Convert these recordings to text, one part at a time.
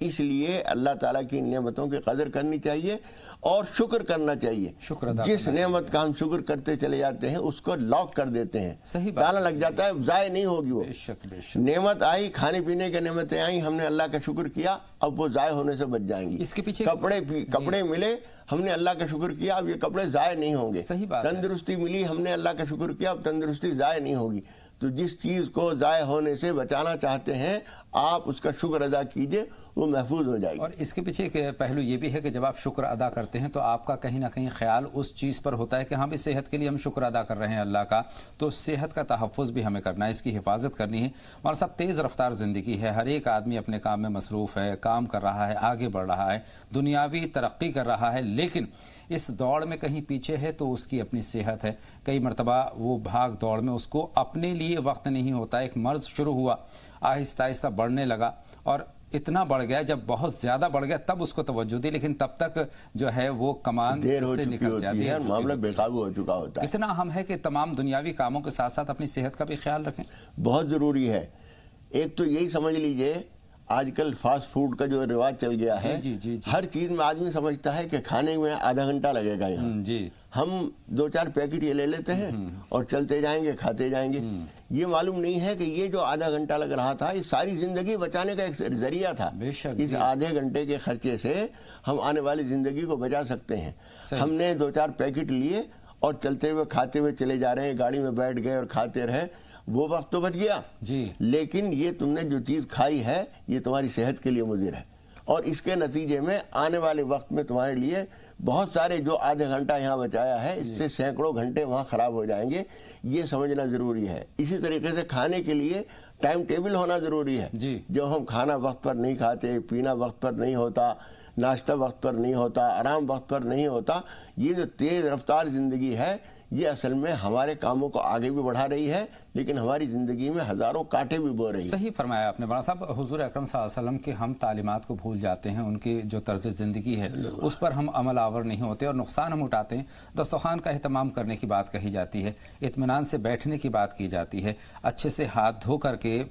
اس لیے اللہ تعالیٰ کی نعمتوں کی قدر کرنی چاہیے اور شکر کرنا چاہیے. شکر ادا جس نعمت کا ہم شکر کرتے چلے جاتے ہیں اس کو لاک کر دیتے ہیں, صحیح بات, تالا لگ جاتا ہے, ضائع نہیں ہوگی وہ. بے شک بے شک. نعمت آئی, کھانے پینے کی نعمتیں آئیں, ہم نے اللہ کا شکر کیا, اب وہ ضائع ہونے سے بچ جائیں گی. اس کے پیچھے کپڑے ملے, ہم نے اللہ کا شکر کیا, اب یہ کپڑے ضائع نہیں ہوں گے. صحیح بات ہے. تندرستی ملی, ہم نے اللہ کا شکر کیا, اب تندرستی ضائع نہیں ہوگی. تو جس چیز کو ضائع ہونے سے بچانا چاہتے ہیں آپ اس کا شکر ادا کیجئے, وہ محفوظ ہو جائے گی. اور اس کے پیچھے ایک پہلو یہ بھی ہے کہ جب آپ شکر ادا کرتے ہیں تو آپ کا کہیں نہ کہیں خیال اس چیز پر ہوتا ہے کہ ہاں بھی صحت کے لیے ہم شکر ادا کر رہے ہیں اللہ کا, تو صحت کا تحفظ بھی ہمیں کرنا ہے, اس کی حفاظت کرنی ہے. مولانا صاحب, تیز رفتار زندگی ہے, ہر ایک آدمی اپنے کام میں مصروف ہے, کام کر رہا ہے, آگے بڑھ رہا ہے, دنیاوی ترقی کر رہا ہے, لیکن اس دوڑ میں کہیں پیچھے ہے تو اس کی اپنی صحت ہے. کئی مرتبہ وہ بھاگ دوڑ میں اس کو اپنے لیے وقت نہیں ہوتا. ایک مرض شروع ہوا, آہستہ آہستہ بڑھنے لگا, اور اتنا بڑھ گیا, جب بہت زیادہ بڑھ گیا تب اس کو توجہ دی, لیکن تب تک جو ہے وہ کمان سے نکل جاتی ہے, معاملہ بے قابو ہو چکا ہوتا ہے. اتنا اہم ہے کہ تمام دنیاوی کاموں کے ساتھ ساتھ اپنی صحت کا بھی خیال رکھیں. بہت ضروری ہے. ایک تو یہی سمجھ لیجئے, آج کل فاسٹ فوڈ کا جو رواج چل گیا ہے, ہر چیز میں آدمی سمجھتا ہے کہ کھانے میں آدھا گھنٹہ لگے گا. یہاں جی ہم 2-4 پیکٹ یہ لے لیتے ہیں اور چلتے جائیں گے, کھاتے جائیں گے. یہ معلوم نہیں ہے کہ یہ جو آدھا گھنٹہ لگ رہا تھا یہ ساری زندگی بچانے کا ایک ذریعہ تھا. اس آدھے گھنٹے کے خرچے سے ہم آنے والی زندگی کو بچا سکتے ہیں. ہم نے 2-4 پیکٹ لیے اور چلتے ہوئے کھاتے ہوئے چلے جا رہے ہیں, گاڑی میں بیٹھ گئے اور کھاتے رہے, وہ وقت تو بچ گیا جی, لیکن یہ تم نے جو چیز کھائی ہے یہ تمہاری صحت کے لیے مضر ہے, اور اس کے نتیجے میں آنے والے وقت میں تمہارے لیے بہت سارے جو آدھے گھنٹہ یہاں بچایا ہے اس سے سینکڑوں گھنٹے وہاں خراب ہو جائیں گے. یہ سمجھنا ضروری ہے. اسی طریقے سے کھانے کے لیے ٹائم ٹیبل ہونا ضروری ہے. جب ہم کھانا وقت پر نہیں کھاتے, پینا وقت پر نہیں ہوتا, ناشتہ وقت پر نہیں ہوتا, آرام وقت پر نہیں ہوتا, یہ جو تیز رفتار زندگی ہے یہ اصل میں ہمارے کاموں کو آگے بھی بڑھا رہی ہے لیکن ہماری زندگی میں ہزاروں کانٹے بھی بو رہی ہیں. صحیح فرمایا آپ نے مولانا صاحب. حضور اکرم صلی اللہ علیہ وسلم کے ہم تعلیمات کو بھول جاتے ہیں, ان کی جو طرز زندگی ہے اس پر ہم عمل آور نہیں ہوتے اور نقصان ہم اٹھاتے ہیں. دسترخوان کا اہتمام کرنے کی بات کہی جاتی ہے, اطمینان سے بیٹھنے کی بات کی جاتی ہے, اچھے سے ہاتھ دھو کر کے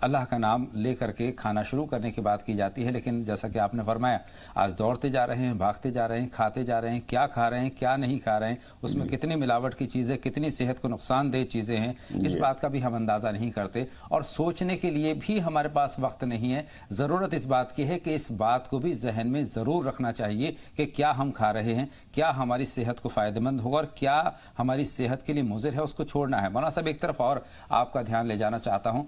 اللہ کا نام لے کر کے کھانا شروع کرنے کی بات کی جاتی ہے. لیکن جیسا کہ آپ نے فرمایا, آج دوڑتے جا رہے ہیں, بھاگتے جا رہے ہیں, کھاتے جا رہے ہیں, کیا کھا رہے ہیں کیا نہیں کھا رہے ہیں, اس میں کتنی ملاوٹ کی چیزیں, کتنی صحت کو نقصان دہ چیزیں ہیں, اس بات کا بھی ہم اندازہ نہیں کرتے, اور سوچنے کے لیے بھی ہمارے پاس وقت نہیں ہے. ضرورت اس بات کی ہے کہ اس بات کو بھی ذہن میں ضرور رکھنا چاہیے کہ کیا ہم کھا رہے ہیں, کیا ہماری صحت کو فائدہ مند ہوگا اور کیا ہماری صحت کے لیے مضر ہے, اس کو چھوڑنا ہے. مولانا صاحب, ایک طرف اور آپ کا دھیان لے جانا چاہتا ہوں.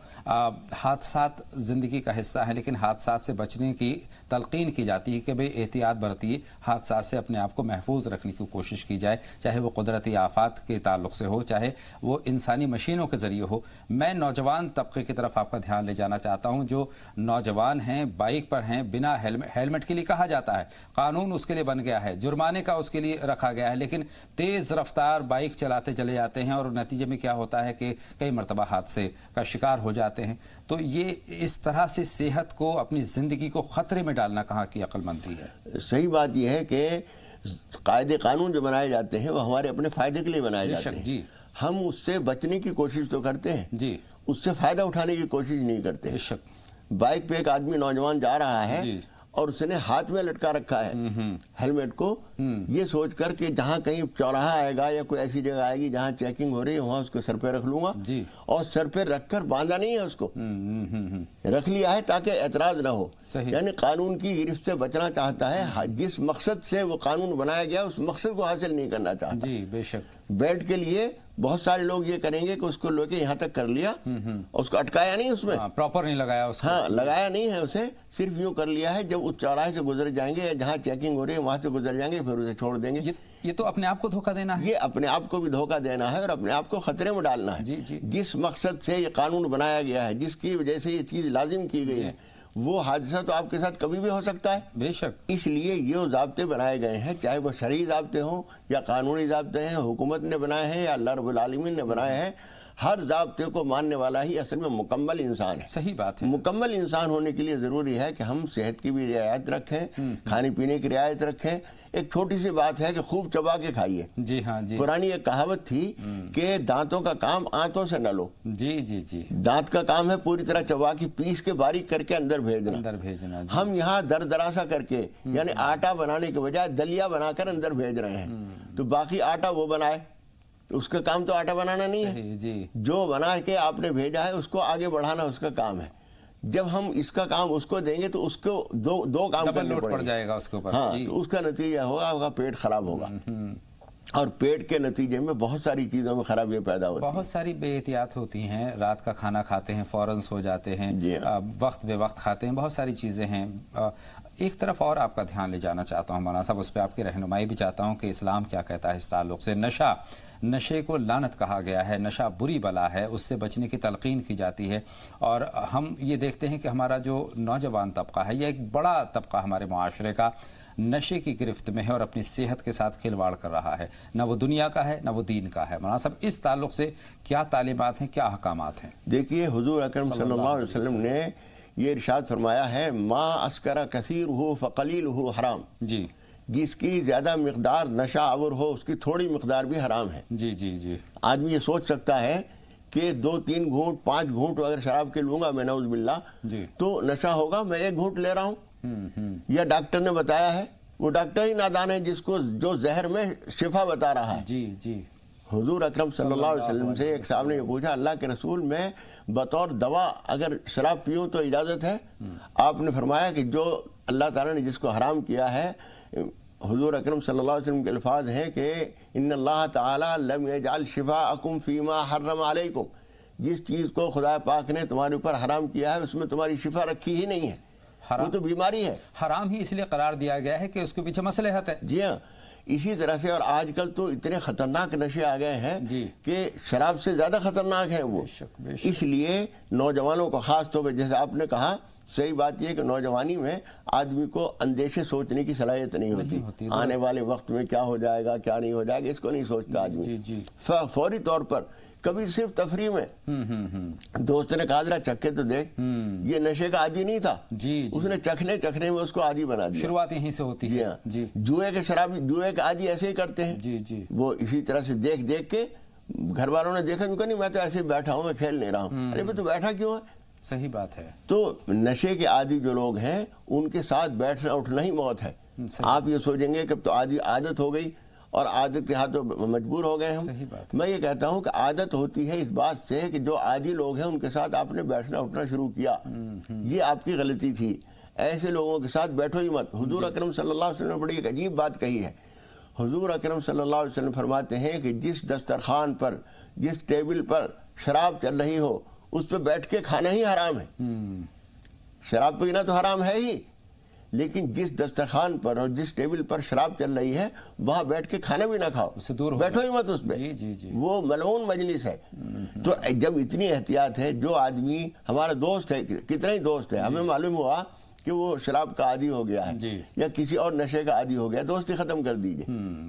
حادثات زندگی کا حصہ ہے, لیکن حادثات سے بچنے کی تلقین کی جاتی ہے کہ بھئی احتیاط برتیے, حادثات سے اپنے آپ کو محفوظ رکھنے کی کوشش کی جائے, چاہے وہ قدرتی آفات کے تعلق سے ہو, چاہے وہ انسانی مشینوں کے ذریعے ہو. میں نوجوان طبقے کی طرف آپ کا دھیان لے جانا چاہتا ہوں. جو نوجوان ہیں, بائک پر ہیں, بنا ہیلمٹ کے لیے کہا جاتا ہے, قانون اس کے لیے بن گیا ہے, جرمانے کا اس کے لیے رکھا گیا ہے, لیکن تیز رفتار بائک چلاتے چلے جاتے ہیں اور نتیجے میں کیا ہوتا ہے کہ کئی مرتبہ حادثے کا شکار ہو جاتے ہیں. تو یہ اس طرح سے صحت کو, اپنی زندگی کو خطرے میں ڈالنا کہاں کی عقل مندی ہے؟ صحیح بات یہ ہے کہ قاعدے قانون جو بنائے جاتے ہیں وہ ہمارے اپنے فائدے کے لیے بنائے جاتے ہیں. جی, ہم اس سے بچنے کی کوشش تو کرتے ہیں, جی, اس سے فائدہ اٹھانے کی کوشش نہیں کرتے. بائک پہ ایک آدمی نوجوان جا رہا ہے اور اس نے ہاتھ میں لٹکا رکھا ہے ہیلمٹ کو, یہ سوچ کر کہ جہاں کہیں چوراہا آئے گا یا کوئی ایسی جگہ آئے گی جہاں چیکنگ ہو رہی ہے وہاں اس کو سر پہ رکھ لوں گا, اور سر پہ رکھ کر باندھا نہیں ہے, اس کو رکھ لیا ہے تاکہ اعتراض نہ ہو. یعنی قانون کی گرفت سے بچنا چاہتا ہے, جس مقصد سے وہ قانون بنایا گیا اس مقصد کو حاصل نہیں کرنا چاہتا. جی بے شک. بیلٹ کے لیے بہت سارے لوگ یہ کریں گے کہ اس کو لے کے یہاں تک کر لیا, اس کو اٹکایا نہیں, اس میں پراپر نہیں لگایا اس کو. ہاں, لگایا نہیں ہے اسے, صرف یوں کر لیا ہے. جب اس چوراہے سے گزر جائیں گے یا جہاں چیکنگ ہو رہی ہے وہاں سے گزر جائیں گے پھر اسے چھوڑ دیں گے. یہ تو اپنے آپ کو دھوکہ دینا ہے, یہ اپنے آپ کو بھی دھوکہ دینا ہے اور اپنے آپ کو خطرے میں ڈالنا ہے. جس مقصد سے یہ قانون بنایا گیا ہے, جس کی وجہ سے یہ چیز لازم کی گئی ہے, وہ حادثہ تو آپ کے ساتھ کبھی بھی ہو سکتا ہے. بے شک. اس لیے یہ ضابطے بنائے گئے ہیں, چاہے وہ شرعی ضابطے ہوں یا قانونی ضابطے ہیں, حکومت نے بنائے ہیں یا اللہ رب العالمین نے بنائے ہیں, ہر ضابطے کو ماننے والا ہی اصل میں مکمل انسان ہے. صحیح بات ہے. مکمل انسان ہونے کے لیے ضروری ہے کہ ہم صحت کی بھی رعایت رکھیں, کھانے پینے کی رعایت رکھیں. ایک چھوٹی سی بات ہے کہ خوب چبا کے کھائیے. جی ہاں جی. پرانی ایک کہاوت تھی کہ دانتوں کا کام آنتوں سے نہ لو. جی جی جی. دانت کا کام ہے پوری طرح چبا کے پیس کے باریک کر کے اندر بھیجنا. ہم یہاں دردراسا کر کے یعنی آٹا بنانے کے بجائے دلیا بنا کر اندر بھیج رہے ہیں. تو باقی آٹا وہ بنائے, اس کا کام تو آٹا بنانا نہیں ہے. جی. جو بنا کے آپ نے بھیجا ہے اس کو آگے بڑھانا اس کا کام ہے. جب ہم اس کا کام اس کو دیں گے تو اس کو دو کام کرنے پڑ جائے گا اس کے اوپر. ہاں, تو اس کا نتیجہ ہوگا پیٹ خراب ہوگا. اور پیٹ کے نتیجے میں بہت ساری چیزوں میں خرابیاں پیدا ہوتی ہیں. بہت ساری بے احتیاط ہوتی ہیں. رات کا کھانا کھاتے ہیں فوراً سو جاتے ہیں, وقت بے وقت کھاتے ہیں, بہت ساری چیزیں ہیں. ایک طرف اور آپ کا دھیان لے جانا چاہتا ہوں مولانا صاحب, اس پہ آپ کی رہنمائی بھی چاہتا ہوں کہ اسلام کیا کہتا ہے اس تعلق سے. نشے کو لعنت کہا گیا ہے, نشہ بری بلا ہے, اس سے بچنے کی تلقین کی جاتی ہے. اور ہم یہ دیکھتے ہیں کہ ہمارا جو نوجوان طبقہ ہے, یہ ایک بڑا طبقہ ہمارے معاشرے کا نشے کی گرفت میں ہے اور اپنی صحت کے ساتھ کھلواڑ کر رہا ہے. نہ وہ دنیا کا ہے نہ وہ دین کا ہے. مولانا صاحب اس تعلق سے کیا تعلیمات ہیں, کیا احکامات ہیں؟ دیکھیے حضور اکرم صلی اللہ علیہ وسلم نے یہ ارشاد فرمایا ہے, ما اسکر کثیرہ فقلیلہ حرام. جی. جس کی زیادہ مقدار نشہ آور ہو اس کی تھوڑی مقدار بھی حرام ہے. جی جی جی. آدمی یہ سوچ سکتا ہے کہ 2-3 گھونٹ 5 گھونٹ اگر شراب کے لوں گا میں نعوذ باللہ تو نشہ ہوگا, میں 1 گھونٹ لے رہا ہوں. یا ڈاکٹر نے بتایا ہے, وہ ڈاکٹر ہی نادان ہے جس کو جو زہر میں شفا بتا رہا ہے. جی جی. حضور اکرم صلی اللہ علیہ وسلم سے ایک صاحب نے یہ پوچھا, اللہ کے رسول میں بطور دوا اگر شراب پیوں تو اجازت ہے؟ آپ نے فرمایا کہ جو اللہ تعالیٰ نے جس کو حرام کیا ہے, حضور اکرم صلی اللہ علیہ وسلم کے الفاظ ہیں کہ ان اللہ تعالیٰ لم یجعل شفاءکم فیما حرم علیکم, جس چیز کو خدا پاک نے تمہارے اوپر حرام کیا ہے اس میں تمہاری شفا رکھی ہی نہیں ہے, وہ تو بیماری ہے. حرام ہی اس لیے قرار دیا گیا ہے کہ اس کے پیچھے مصلحت ہے. جی ہاں, اسی طرح سے. اور آج کل تو اتنے خطرناک نشے آ گئے ہیں کہ شراب سے زیادہ خطرناک ہیں وہ. اس لیے نوجوانوں کو خاص طور پہ, جیسے آپ نے کہا, صحیح بات یہ ہے کہ نوجوانی میں آدمی کو اندیشے سوچنے کی صلاحیت نہیں ہوتی. آنے والے وقت میں کیا ہو جائے گا کیا نہیں ہو جائے گا اس کو نہیں سوچتا آدمی. فوری طور پر کبھی صرف تفریح میں دوست نے کہا ذرا چکھے تو دیکھ, یہ نشے کا عادی نہیں تھا, اس نے چکھنے میں اس کو عادی بنا دیا. شروعات یہیں سے ہوتی ہے. جوئے کے عادی ایسے ہی کرتے ہیں. وہ اسی طرح سے دیکھ کے گھر والوں نے دیکھا, نہیں میں تو ایسے ہی بیٹھا ہوں, میں کھیل نہیں رہا ہوں. ارے تو بیٹھا کیوں ہے؟ صحیح بات ہے. تو نشے کے عادی جو لوگ ہیں ان کے ساتھ بیٹھنا اٹھنا ہی موت ہے. آپ یہ سوچیں گے کہ تو عادت ہو گئی اور عادت کے ہاتھ مجبور ہو گئے ہم. میں یہ کہتا ہوں کہ عادت ہوتی ہے اس بات سے کہ جو عادی لوگ ہیں ان کے ساتھ آپ نے بیٹھنا اٹھنا شروع کیا, یہ آپ کی غلطی تھی. ایسے لوگوں کے ساتھ بیٹھو ہی مت. حضور اکرم صلی اللہ علیہ وسلم نے بڑی ایک عجیب بات کہی ہے. حضور اکرم صلی اللہ علیہ وسلم فرماتے ہیں کہ جس دسترخوان پر, جس ٹیبل پر شراب چل رہی ہو اس پہ بیٹھ کے کھانا ہی حرام ہے. شراب پینا تو حرام ہے ہی, لیکن جس دسترخوان پر اور جس ٹیبل پر شراب چل رہی ہے وہاں بیٹھ کے کھانا بھی نہ کھاؤ, بیٹھو ہی مت اس پہ. وہ ملعون مجلس ہے. تو جب اتنی احتیاط ہے, جو آدمی ہمارا دوست ہے, کتنے ہی دوست ہے, ہمیں معلوم ہوا کہ وہ شراب کا عادی ہو گیا ہے یا کسی اور نشے کا عادی ہو گیا, دوستی ختم کر دیجیے.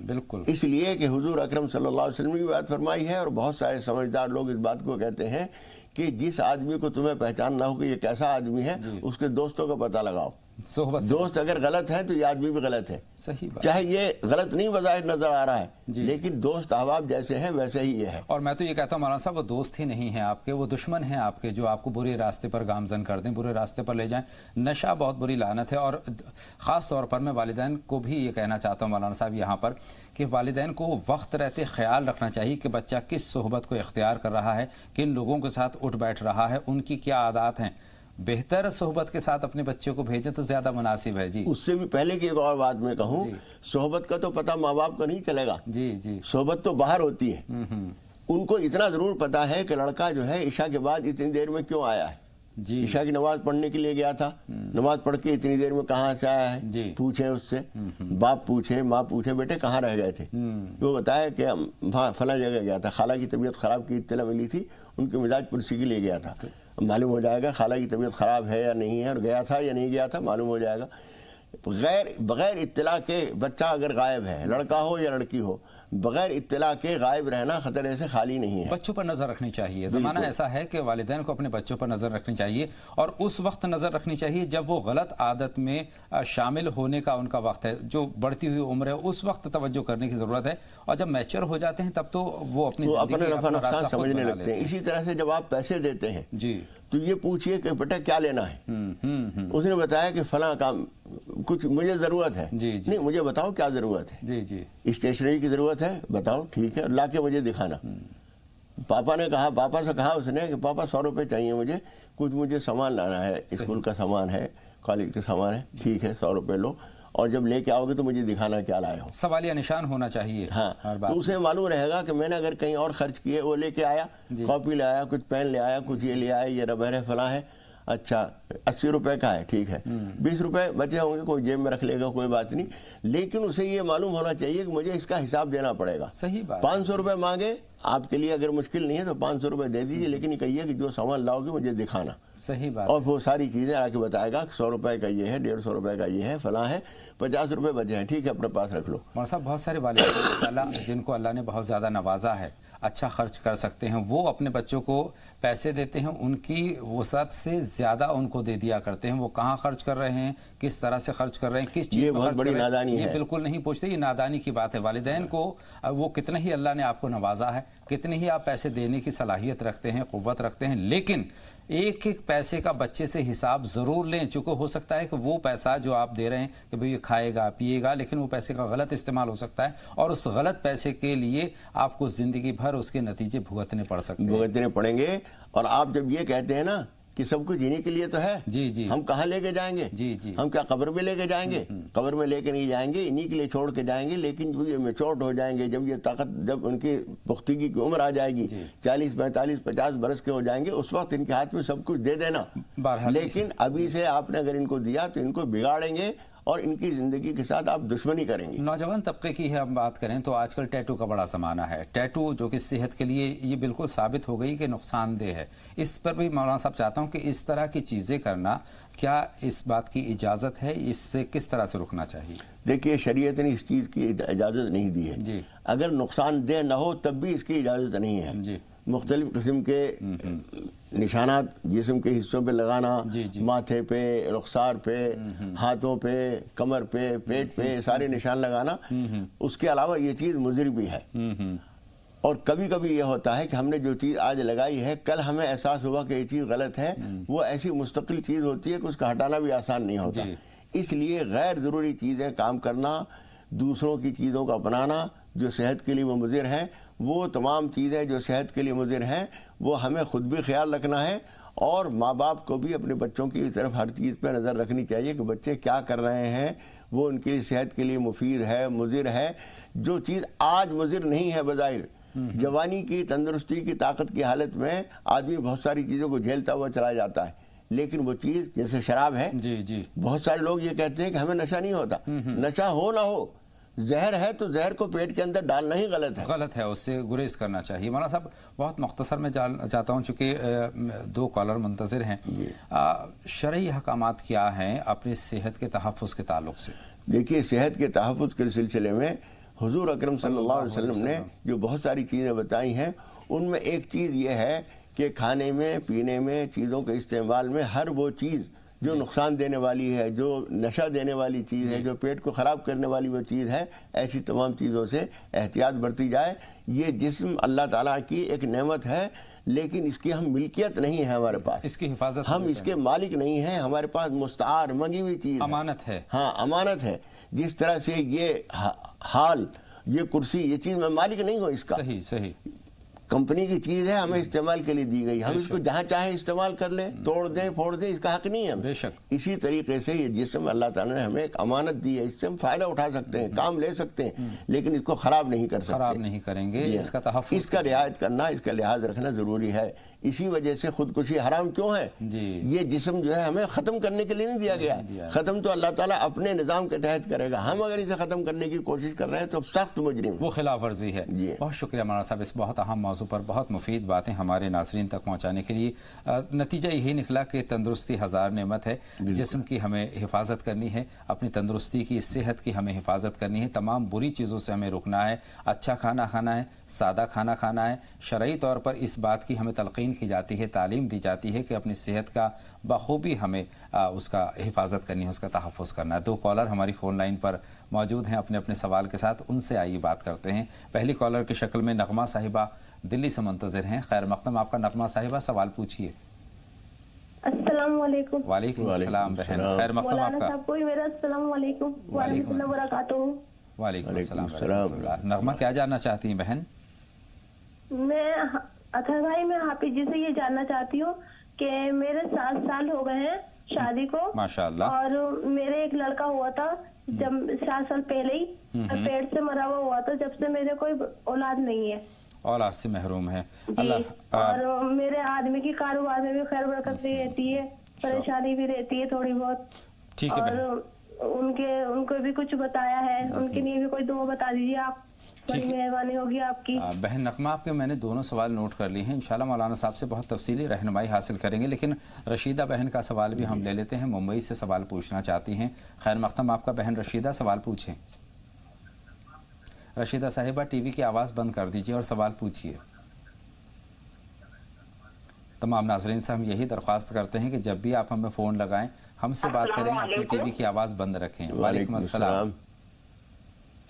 بالکل. اس لیے کہ حضور اکرم صلی اللہ علیہ وسلم نے بھی بات فرمائی ہے, اور بہت سارے سمجھدار لوگ اس بات کو کہتے ہیں کہ جس آدمی کو تمہیں پہچان نہ ہو کہ یہ کیسا آدمی ہے, اس کے دوستوں کا پتہ لگاؤ. دوست اگر غلط ہے تو یہ آدمی بھی غلط ہے. صحیح بات. چاہے یہ غلط نہیں بظاہر نظر آ رہا ہے, لیکن دوست احباب جیسے ہیں ویسے ہی یہ ہے. اور میں تو یہ کہتا ہوں مولانا صاحب, وہ دوست ہی نہیں ہیں آپ کے, وہ دشمن ہیں آپ کے, جو آپ کو برے راستے پر گامزن کر دیں, برے راستے پر لے جائیں. نشہ بہت بری لعنت ہے. اور خاص طور پر میں والدین کو بھی یہ کہنا چاہتا ہوں مولانا صاحب یہاں پر کہ والدین کو وقت رہتے خیال رکھنا چاہیے کہ بچہ کس صحبت کو اختیار کر رہا ہے, کن لوگوں کے ساتھ اٹھ بیٹھ رہا ہے, ان کی کیا عادات ہیں. بہتر صحبت کے ساتھ اپنے بچے کو بھیجیں تو زیادہ مناسب ہے. اس سے بھی پہلے کی ایک اور بات میں کہوں, صحبت کا تو پتہ ماں باپ کو نہیں چلے گا. صحبت تو باہر ہوتی ہے. ان کو اتنا ضرور پتا ہے کہ لڑکا جو ہے عشاء کے بعد اتنی دیر میں کیوں آیا ہے. عشاء کی نماز پڑھنے کے لیے گیا تھا, نماز پڑھ کے اتنی دیر میں کہاں سے آیا ہے, پوچھیں اس سے. باپ پوچھے, ماں پوچھے, بیٹے کہاں رہ گئے تھے. وہ بتایا کہ وہاں فلاں جگہ گیا تھا, خالہ کی طبیعت خراب کی اطلاع ملی تھی, ان کے مزاج پرسی کے لیے گیا تھا. معلوم ہو جائے گا خالہ کی طبیعت خراب ہے یا نہیں ہے, اور گیا تھا یا نہیں گیا تھا معلوم ہو جائے گا. بغیر اطلاع کے بچہ اگر غائب ہے, لڑکا ہو یا لڑکی ہو, بغیر اطلاع کے غائب رہنا خطرے سے خالی نہیں ہے. بچوں پر نظر رکھنی چاہیے. زمانہ ایسا ہے کہ والدین کو اپنے بچوں پر نظر رکھنی چاہیے، اور اس وقت نظر رکھنی چاہیے جب وہ غلط عادت میں شامل ہونے کا ان کا وقت ہے. جو بڑھتی ہوئی عمر ہے اس وقت توجہ کرنے کی ضرورت ہے، اور جب میچر ہو جاتے ہیں تب تو وہ اپنی زندگی اپنا نقصان سمجھنے لگتے ہیں. اسی طرح سے جب آپ پیسے دیتے ہیں جی تو یہ پوچھئے کہ بیٹا کیا لینا ہے. اس نے بتایا کہ فلاں کام کچھ مجھے ضرورت ہے. نہیں، مجھے بتاؤ کیا ضرورت ہے. جی جی اسٹیشنری کی ضرورت ہے، بتاؤ، ٹھیک ہے، لا کے مجھے دکھانا. پاپا سے کہا اس نے کہ پاپا 100 روپے چاہیے مجھے، کچھ مجھے سامان لانا ہے، اسکول کا سامان ہے، کالج کا سامان ہے. ٹھیک ہے، 100 روپے لو، اور جب لے کے آؤ گے تو مجھے دکھانا کیا لائے ہو. سوالیہ نشان ہونا چاہیے. ہاں، تو اسے معلوم رہے گا کہ میں نے اگر کہیں اور خرچ کیے، وہ لے کے آیا، کاپی لے آیا، کچھ پین لے آیا، کچھ یہ لے آیا، یہ ربر ہے، فلاں ہے. اچھا 80 روپے کا ہے، ٹھیک ہے، 20 روپے بچے ہوں گے، کوئی جیب میں رکھ لے گا، کوئی بات نہیں. لیکن اسے یہ معلوم ہونا چاہیے کہ مجھے اس کا حساب دینا پڑے گا. صحیح بات. 500 روپے مانگے آپ کے لیے اگر مشکل نہیں ہے تو 500 روپے دے دیجیے، لیکن یہ کہیے کہ جو سامان لاؤ گے مجھے دکھانا. صحیح بات. اور وہ ساری چیزیں آ کے بتائے گا کہ 100 روپے کا یہ ہے، 150 روپے کا یہ ہے، فلاں ہے، 50 روپے بچے ہیں، ٹھیک ہے، اپنے پاس رکھ لو. مولانا صاحب، بہت سارے والدین جن کو اللہ نے بہت زیادہ نوازا ہے، اچھا خرچ کر سکتے ہیں، وہ اپنے بچوں کو پیسے دیتے ہیں، ان کی وسعت سے زیادہ ان کو دے دیا کرتے ہیں. وہ کہاں خرچ کر رہے ہیں، کس طرح سے خرچ کر رہے ہیں، کس چیز میں خرچ کر رہے ہیں، نادانی ہے. یہ بالکل نہیں پوچھتے. یہ نادانی کی بات ہے. والدین کو وہ کتنے ہی اللہ نے آپ کو نوازا ہے، کتنے ہی آپ پیسے دینے کی صلاحیت رکھتے ہیں، قوت رکھتے ہیں، لیکن ایک ایک پیسے کا بچے سے حساب ضرور لیں. چونکہ ہو سکتا ہے کہ وہ پیسہ جو آپ دے رہے ہیں کہ بھئی یہ کھائے گا پیے گا، لیکن وہ پیسے کا غلط استعمال ہو سکتا ہے، اور اس غلط پیسے کے لیے آپ کو زندگی بھر اس کے نتیجے بھگتنے پڑ سکتے ہیں. بھگتنے پڑیں گے. اور آپ جب یہ کہتے ہیں نا کہ سب کچھ انہی کے لیے تو ہے، جی جی، ہم کہاں لے کے جائیں گے؟ جی جی، ہم کیا قبر میں لے کے جائیں گے؟ قبر میں لے کے نہیں جائیں گے، انہی کے لیے چھوڑ کے جائیں گے. لیکن جب یہ میچورڈ ہو جائیں گے، جب یہ طاقت، جب ان کی پختگی کی عمر آ جائے گی، 40 45 50 برس کے ہو جائیں گے، اس وقت ان کے ہاتھ میں سب کچھ دے دینا. لیکن ابھی سے آپ نے اگر ان کو دیا تو ان کو بگاڑیں گے اور ان کی زندگی کے ساتھ آپ دشمنی کریں گے. نوجوان طبقے کی ہم بات کریں تو آج کل ٹیٹو کا بڑا زمانہ ہے. ٹیٹو جو کہ صحت کے لیے یہ بالکل ثابت ہو گئی کہ نقصان دہ ہے. اس پر بھی مولانا صاحب چاہتا ہوں کہ اس طرح کی چیزیں کرنا، کیا اس بات کی اجازت ہے؟ اس سے کس طرح سے رکنا چاہیے؟ دیکھیے، شریعت نے اس چیز کی اجازت نہیں دی ہے. جی، اگر نقصان دہ نہ ہو تب بھی اس کی اجازت نہیں ہے. جی، مختلف قسم کے نشانات جسم کے حصوں پہ لگانا، ماتھے پہ، رخسار پہ، ہاتھوں پہ، کمر پہ، پیٹ پہ، سارے نشان لگانا. اس کے علاوہ یہ چیز مضر بھی ہے. اور کبھی کبھی یہ ہوتا ہے کہ ہم نے جو چیز آج لگائی ہے، کل ہمیں احساس ہوا کہ یہ چیز غلط ہے. وہ ایسی مستقل چیز ہوتی ہے کہ اس کا ہٹانا بھی آسان نہیں ہوتا. اس لیے غیر ضروری چیزیں کام کرنا، دوسروں کی چیزوں کو اپنانا جو صحت کے لیے وہ مضر ہیں، وہ تمام چیزیں جو صحت کے لیے مضر ہیں، وہ ہمیں خود بھی خیال رکھنا ہے. اور ماں باپ کو بھی اپنے بچوں کی طرف ہر چیز پہ نظر رکھنی چاہیے کہ بچے کیا کر رہے ہیں، وہ ان کی صحت کے لیے مفید ہے، مضر ہے. جو چیز آج مضر نہیں ہے بظاہر، جوانی کی، تندرستی کی، طاقت کی حالت میں آدمی بہت ساری چیزوں کو جھیلتا ہوا چلا جاتا ہے. لیکن وہ چیز جیسے شراب ہے، بہت سارے لوگ یہ کہتے ہیں کہ ہمیں نشہ نہیں ہوتا. نشہ ہو نہ ہو، زہر ہے تو زہر کو پیٹ کے اندر ڈالنا ہی غلط ہے. اس سے گریز کرنا چاہیے. مولانا صاحب، بہت مختصر میں چاہتا ہوں چونکہ 2 کالر منتظر ہیں. شرعی احکامات کیا ہیں اپنی صحت کے تحفظ کے تعلق سے؟ دیکھیے، صحت کے تحفظ کے سلسلے میں حضور اکرم صلی اللہ علیہ وسلم نے جو بہت ساری چیزیں بتائی ہیں، ان میں ایک چیز یہ ہے کہ کھانے میں، پینے میں، چیزوں کے استعمال میں ہر وہ چیز جو نقصان دینے والی ہے، جو نشہ دینے والی چیز ہے، جو پیٹ کو خراب کرنے والی وہ چیز ہے، ایسی تمام چیزوں سے احتیاط برتی جائے. یہ جسم اللہ تعالیٰ کی ایک نعمت ہے، لیکن اس کی ہم ملکیت نہیں ہے ہمارے پاس. اس کی حفاظت ہم اس کے مالک نہیں ہیں. ہمارے پاس مستعار، منگی ہوئی چیز، امانت ہے. ہاں، امانت ہے. جس طرح سے یہ حال، یہ کرسی، یہ چیز میں مالک نہیں ہوں اس کا. صحیح کمپنی کی چیز ہے، ہمیں استعمال کے لیے دی گئی. ہم اس کو جہاں چاہیں استعمال کر لیں، توڑ دیں، پھوڑ دیں، اس کا حق نہیں ہے. بے شک. اسی طریقے سے یہ جسم اللہ تعالیٰ نے ہمیں ایک امانت دی ہے. اس سے ہم فائدہ اٹھا سکتے ہیں، کام لے سکتے ہیں، لیکن اس کو خراب نہیں کر سکتے. خراب نہیں کریں گے. اس کا تحفظ، اس کا رعایت کرنا، اس کا لحاظ رکھنا ضروری ہے. اسی وجہ سے خودکشی حرام کیوں ہے؟ جی یہ جسم جو ہے ہمیں ختم کرنے کے لیے نہیں دیا گیا، ختم تو اللہ تعالیٰ اپنے نظام کے تحت کرے گا، ہم اگر اسے ختم کرنے کی کوشش کر رہے ہیں تو سخت مجرم وہ خلاف ورزی ہے۔ جی بہت شکریہ مولانا صاحب اس بہت اہم موضوع پر بہت مفید باتیں ہمارے ناظرین تک پہنچانے کے لیے۔ نتیجہ یہی نکلا کہ تندرستی ہزار نعمت ہے، جسم کی ہمیں حفاظت کرنی ہے، اپنی تندرستی کی، صحت کی ہمیں حفاظت کرنی ہے، تمام بری چیزوں سے ہمیں رکنا ہے، اچھا کھانا کھانا ہے، سادہ کھانا کھانا ہے۔ شرعی طور پر اس بات کی ہمیں تلقین کی جاتی ہے، تعلیم دی جاتی ہے کہ اپنی صحت کا بخوبی ہمیں اس کا حفاظت کرنی ہے، اس کا تحفظ کرنا ہے۔ 2 کالر ہماری فون لائن پر موجود ہیں اپنے اپنے سوال کے ساتھ، ان سے آئیے بات کرتے ہیں۔ پہلی کالر کی شکل میں نغمہ صاحبہ دلی سے منتظر ہیں۔ خیر مقدم آپ کا نغمہ صاحبہ، سوال پوچھیے۔ السلام علیکم۔ وعلیکم السلام بہن، خیر مقدم آپ مولانا کا۔ صاحب کو میرا السلام علیکم ورحمۃ اللہ وبرکاتہ۔ وعلیکم السلام السلام۔ ورحمۃ اللہ۔ نغمہ کیا جاننا چاہتی ہیں بہن؟ میں اطہر بھائی، میں حافظ جی سے یہ جاننا چاہتی ہوں کہ میرے 7 سال ہو گئے ہیں شادی کو، ماشاءاللہ، اور میرے ایک لڑکا ہوا تھا جب 7 سال پہلے ہی، پیٹ سے مرا ہوا تھا، جب سے میرے کوئی اولاد نہیں ہے، اولاد سے محروم ہے۔ جی، اور میرے آدمی کی کاروبار میں بھی خیر برکت نہیں رہتی ہے، پریشانی بھی رہتی ہے تھوڑی بہت، ٹھیک ہے بہن، اور ان کو بھی کچھ بتایا ہے، ان کے لیے بھی کوئی دعا بتا دیجیے آپ، بڑی مہربانی ہوگی آپ کی۔ بہن نغمہ آپ کے میں نے دونوں سوال نوٹ کر لیے ہیں، انشاءاللہ مولانا صاحب سے بہت تفصیلی رہنمائی حاصل کریں گے، لیکن رشیدہ بہن کا سوال بھی ہم لے لیتے ہیں، ممبئی سے سوال پوچھنا چاہتی ہیں۔ خیر مقدم آپ کا بہن رشیدہ، سوال پوچھیں۔ رشیدہ صاحبہ ٹی وی کی آواز بند کر دیجیے اور سوال پوچھیے۔ تمام ناظرین سے ہم یہی درخواست کرتے ہیں کہ جب بھی آپ ہمیں فون لگائیں، ہم سے بات کریں، اپنی ٹی وی کی آواز بند رکھیں۔ وعلیکم السلام۔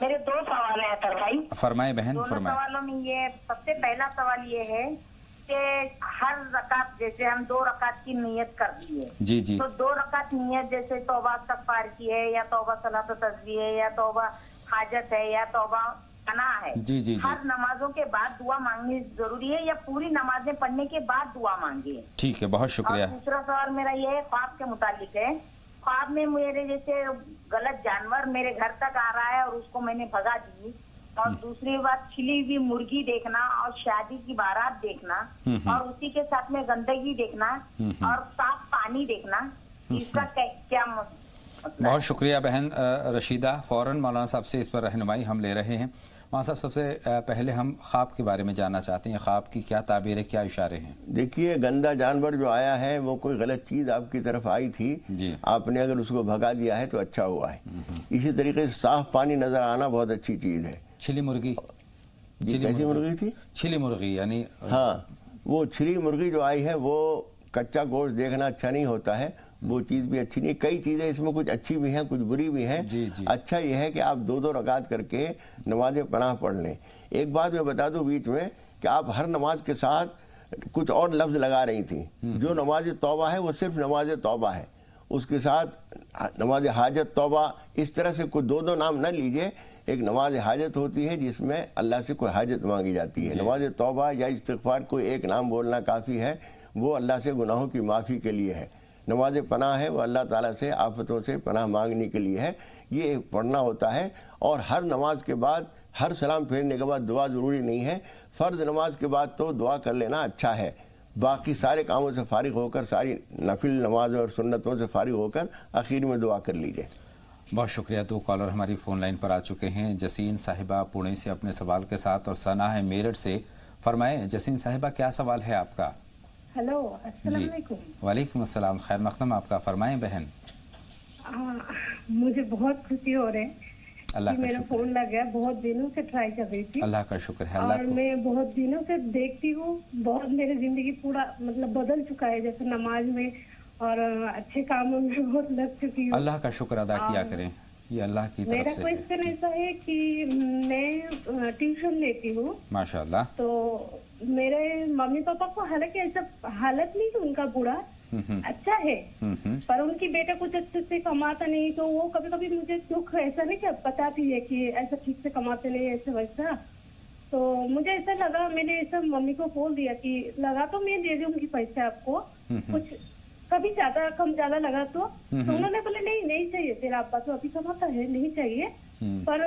میرے 2 سوال ہیں اطہر بھائی۔ فرمائیں بہن، دونوں فرمائیں۔ سوالوں میں یہ سب سے پہلا سوال یہ ہے کہ ہر رکعت، جیسے ہم 2 رکعت کی نیت کر دی ہے، جی جی، تو 2 رکعت نیت جیسے توبہ استغفار کی ہے، یا توبہ صلاۃ و تسبیح ہے، یا توبہ حاجت ہے، یا توبہ پناہ ہے، جی جی جی، ہر نمازوں کے بعد دعا مانگنی ضروری ہے یا پوری نمازیں پڑھنے کے بعد دعا مانگے؟ ٹھیک ہے، بہت شکریہ۔ اور دوسرا سوال میرا یہ ہے خواب کے متعلق ہے۔ خواب میں میرے جیسے غلط جانور میرے گھر تک آ رہا ہے اور اس کو میں نے بھگا دی، اور دوسری بات کھلی ہوئی مرغی دیکھنا، اور شادی کی بارات دیکھنا، اور اسی کے ساتھ میں گندگی دیکھنا، اور صاف پانی دیکھنا، اس کا کیا مطلب؟ بہت شکریہ بہن رشیدہ، فوراً مولانا صاحب سے اس پر رہنمائی ہم لے رہے ہیں۔ مولانا صاحب سب سے پہلے ہم خواب کے بارے میں جاننا چاہتے ہیں، خواب کی کیا تعبیر ہے، کیا اشارے ہیں؟ دیکھیے، گندا جانور جو آیا ہے وہ کوئی غلط چیز آپ کی طرف آئی تھی، جی، آپ نے اگر اس کو بھگا دیا ہے تو اچھا ہوا ہے۔ اسی طریقے سے صاف پانی نظر آنا بہت اچھی چیز ہے۔ چھلی مرغی، جی، کیسی مرغی تھی؟ چھلی مرغی یعنی ہاں، وہ چھلی مرغی جو آئی ہے، وہ کچا گوشت دیکھنا اچھا نہیں ہوتا ہے، وہ چیز بھی اچھی نہیں۔ کئی چیزیں اس میں کچھ اچھی بھی ہیں، کچھ بری بھی ہیں۔ جی جی، اچھا یہ ہے کہ آپ 2 رکعت کر کے نماز پناہ پڑھ لیں۔ ایک بات میں بتا دوں بیچ میں کہ آپ ہر نماز کے ساتھ کچھ اور لفظ لگا رہی تھیں۔ جو نماز توبہ ہے وہ صرف نماز توبہ ہے، اس کے ساتھ نماز حاجت توبہ، اس طرح سے کوئی 2 نام نہ لیجئے۔ ایک نماز حاجت ہوتی ہے جس میں اللہ سے کوئی حاجت مانگی جاتی ہے، نماز توبہ یا استغفار کوئی ایک نام بولنا کافی ہے، وہ اللہ سے گناہوں کی معافی کے لیے ہے۔ نماز پناہ ہے، وہ اللہ تعالیٰ سے آفتوں سے پناہ مانگنے کے لیے ہے، یہ پڑھنا ہوتا ہے۔ اور ہر نماز کے بعد، ہر سلام پھیرنے کے بعد دعا ضروری نہیں ہے، فرض نماز کے بعد تو دعا کر لینا اچھا ہے، باقی سارے کاموں سے فارغ ہو کر، ساری نفل نمازوں اور سنتوں سے فارغ ہو کر آخر میں دعا کر لیجیے۔ بہت شکریہ۔ 2 کالر ہماری فون لائن پر آ چکے ہیں، جسین صاحبہ پونے سے اپنے سوال کے ساتھ، اور ثنا ہے میرٹھ سے۔ فرمائیں جسین صاحبہ، کیا سوال ہے آپ کا؟ ہیلو، السلام علیکم۔ وعلیکم السلام، خیر مقدم آپ کا، فرمائیں بہن۔ مجھے بہت خوشی ہو رہی ہے اللہ کا میرا شکر، فون لگ گیا، بہت دنوں سے ٹرائی کر رہی تھی، اللہ کا شکر ہے، اور اللہ کو میں بہت دنوں سے دیکھتی ہوں، بہت میری زندگی پورا مطلب بدل چکا ہے، جیسے نماز میں اور اچھے کاموں میں بہت لگ چکی ہوں۔ اللہ کا شکر ادا کیا کریں، یہ اللہ کی میرا طرف سے ہے۔ کوئسچن ایسا ہے کہ میں ٹیوشن لیتی ہوں، ماشاءاللہ، تو میرے ممی پاپا کو حالانکہ ایسا حالت نہیں ہے ان کا برا، اچھا ہے، پر ان کی بیٹا کچھ اچھے سے کماتا نہیں، تو وہ کبھی کبھی مجھے دکھ ایسا نہیں کہ بتاتی ہے کہ ایسا ٹھیک سے کماتے نہیں، ایسا ویسا، تو مجھے ایسا لگا، میں نے ایسا ممی کو بول دیا کہ لگا تو میں دے دوں گی پیسے آپ کو، کچھ کبھی زیادہ کم زیادہ لگا تو انہوں نے بولے نہیں چاہیے، تیرا ابا تو ابھی کماتا ہے، نہیں چاہیے، پر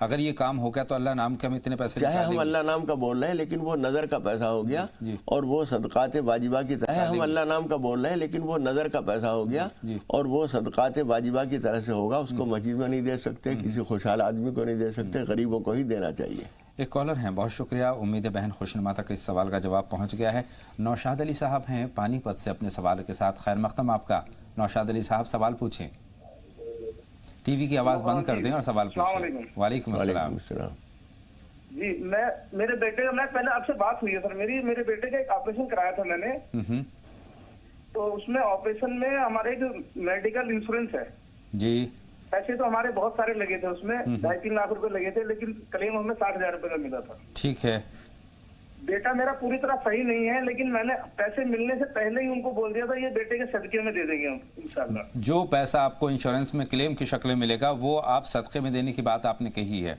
اگر یہ کام ہو گیا تو اللہ نام کے ہم اتنے پیسے چاہے نکال ہم لیں گے۔ اللہ نام کا بول رہے ہیں لیکن وہ نظر کا پیسہ ہو گیا، جی۔ اور وہ صدقات واجبہ کی طرح ہم اللہ نام کا بول رہے ہیں لیکن وہ نظر کا پیسہ ہو گیا، جی۔ اور وہ صدقات واجبہ کی طرح سے ہوگا، اس کو مسجد میں نہیں دے سکتے، کسی خوشحال آدمی کو نہیں دے سکتے، غریبوں کو ہی دینا چاہیے۔ ایک کالر ہیں، بہت شکریہ، امید ہے بہن خوشنما تک اس سوال کا جواب پہنچ گیا ہے۔ نوشاد علی صاحب ہیں پانی پت سے اپنے سوال کے ساتھ، خیر مقدم آپ کا۔ نوشاد علی صاحب سوال پوچھیں، ٹی وی کی آواز بند کر دیں اور سوال پوچھیں۔ وعلیکم السلام۔ جی میرے بیٹے کا، میں پہلے آپ سے بات ہوئی ہے سر میری، میرے بیٹے کا ایک آپریشن کرایا تھا میں نے، تو اس میں آپریشن میں ہمارے جو میڈیکل انشورنس ہے جی پیسے تو ہمارے بہت سارے لگے تھے، اس میں 2.5-3 لاکھ روپے لگے تھے، لیکن کلیم ہمیں 60,000 روپے کا ملا تھا۔ ٹھیک ہے، بیٹا میرا پوری طرح صحیح نہیں ہے، لیکن میں نے پیسے ملنے سے پہلے ہی ان کو بول دیا تھا یہ بیٹے کے صدقے میں دے دیں گے ہم انشاءاللہ۔ جو پیسہ آپ کو انشورنس میں کلیم کی شکل میں ملے گا وہ آپ صدقے میں دینے کی بات آپ نے کہی ہے۔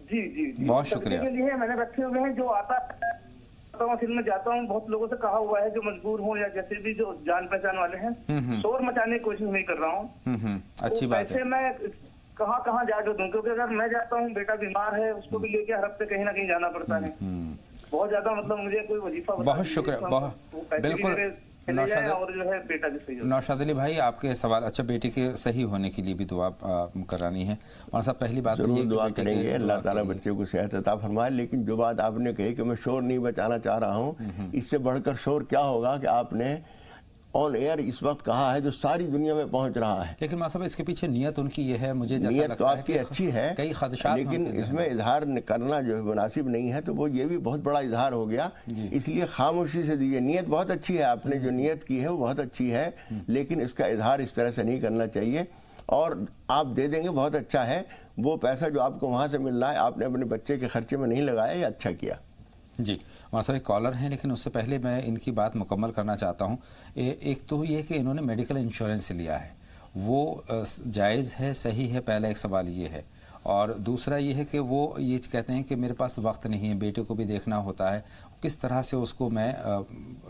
جی جی جی، بہت شکریہ۔ صدقے کے لیے میں نے رکھے ہوئے ہیں، جو آتا ہے فلم میں جاتا ہوں، بہت لوگوں سے کہا ہوا ہے جو مجبور ہوں یا جیسے بھی جو جان پہچان والے ہیں، شور مچانے کی کوشش نہیں کر رہا ہوں۔ اچھی بات ہے۔ پیسے میں کہاں کہاں جا کے دوں، کیونکہ اگر میں جاتا ہوں بیٹا بیمار ہے، اس کو بھی لے کے ہر ہفتے کہیں نہ کہیں جانا پڑتا ہے، بہت زیادہ مطلب مجھے کوئی وظیفہ بہت شکریہ، بالکل اور جو ہے بیٹا بھی صحیح ہو۔ نوشاد علی بھائی آپ کے سوال، اچھا بیٹے کے صحیح ہونے کے لیے بھی دعا کرانی ہے، اور صاحب پہلی بات ضرور دعا کریں گے، اللہ تعالیٰ بچے کو صحت عطا فرمائے۔ لیکن جو بات آپ نے کہی کہ میں شور نہیں بچانا چاہ رہا ہوں، اس سے بڑھ کر شور کیا ہوگا کہ آپ نے آن ایئر اس وقت کہا ہے جو ساری دنیا میں پہنچ رہا ہے۔ لیکن صاحب اس کے پیچھے نیت ان کی یہ ہے، مجھے جیسا نیت لگتا تو ہے آپ کی اچھی ہے، کئی خدشات، لیکن اس میں اظہار کرنا جو ہے مناسب نہیں ہے، تو وہ یہ بھی بہت بڑا اظہار ہو گیا، اس لیے خاموشی سے دیجیے۔ نیت بہت اچھی ہے، آپ نے جو نیت کی ہے وہ بہت اچھی ہے، لیکن اس کا اظہار اس طرح سے نہیں کرنا چاہیے، اور آپ دے دیں گے بہت اچھا ہے۔ وہ پیسہ جو آپ کو وہاں سے مل رہا ہے آپ نے اپنے بچے کے خرچے میں نہیں لگایا، یہ اچھا کیا۔ جی وہاں صاحب ایک کالر ہیں، لیکن اس سے پہلے میں ان کی بات مکمل کرنا چاہتا ہوں۔ ایک تو یہ کہ انہوں نے میڈیکل انشورنس لیا ہے، وہ جائز ہے، صحیح ہے، پہلا ایک سوال یہ ہے، اور دوسرا یہ ہے کہ وہ یہ کہتے ہیں کہ میرے پاس وقت نہیں ہے، بیٹے کو بھی دیکھنا ہوتا ہے، کس طرح سے اس کو میں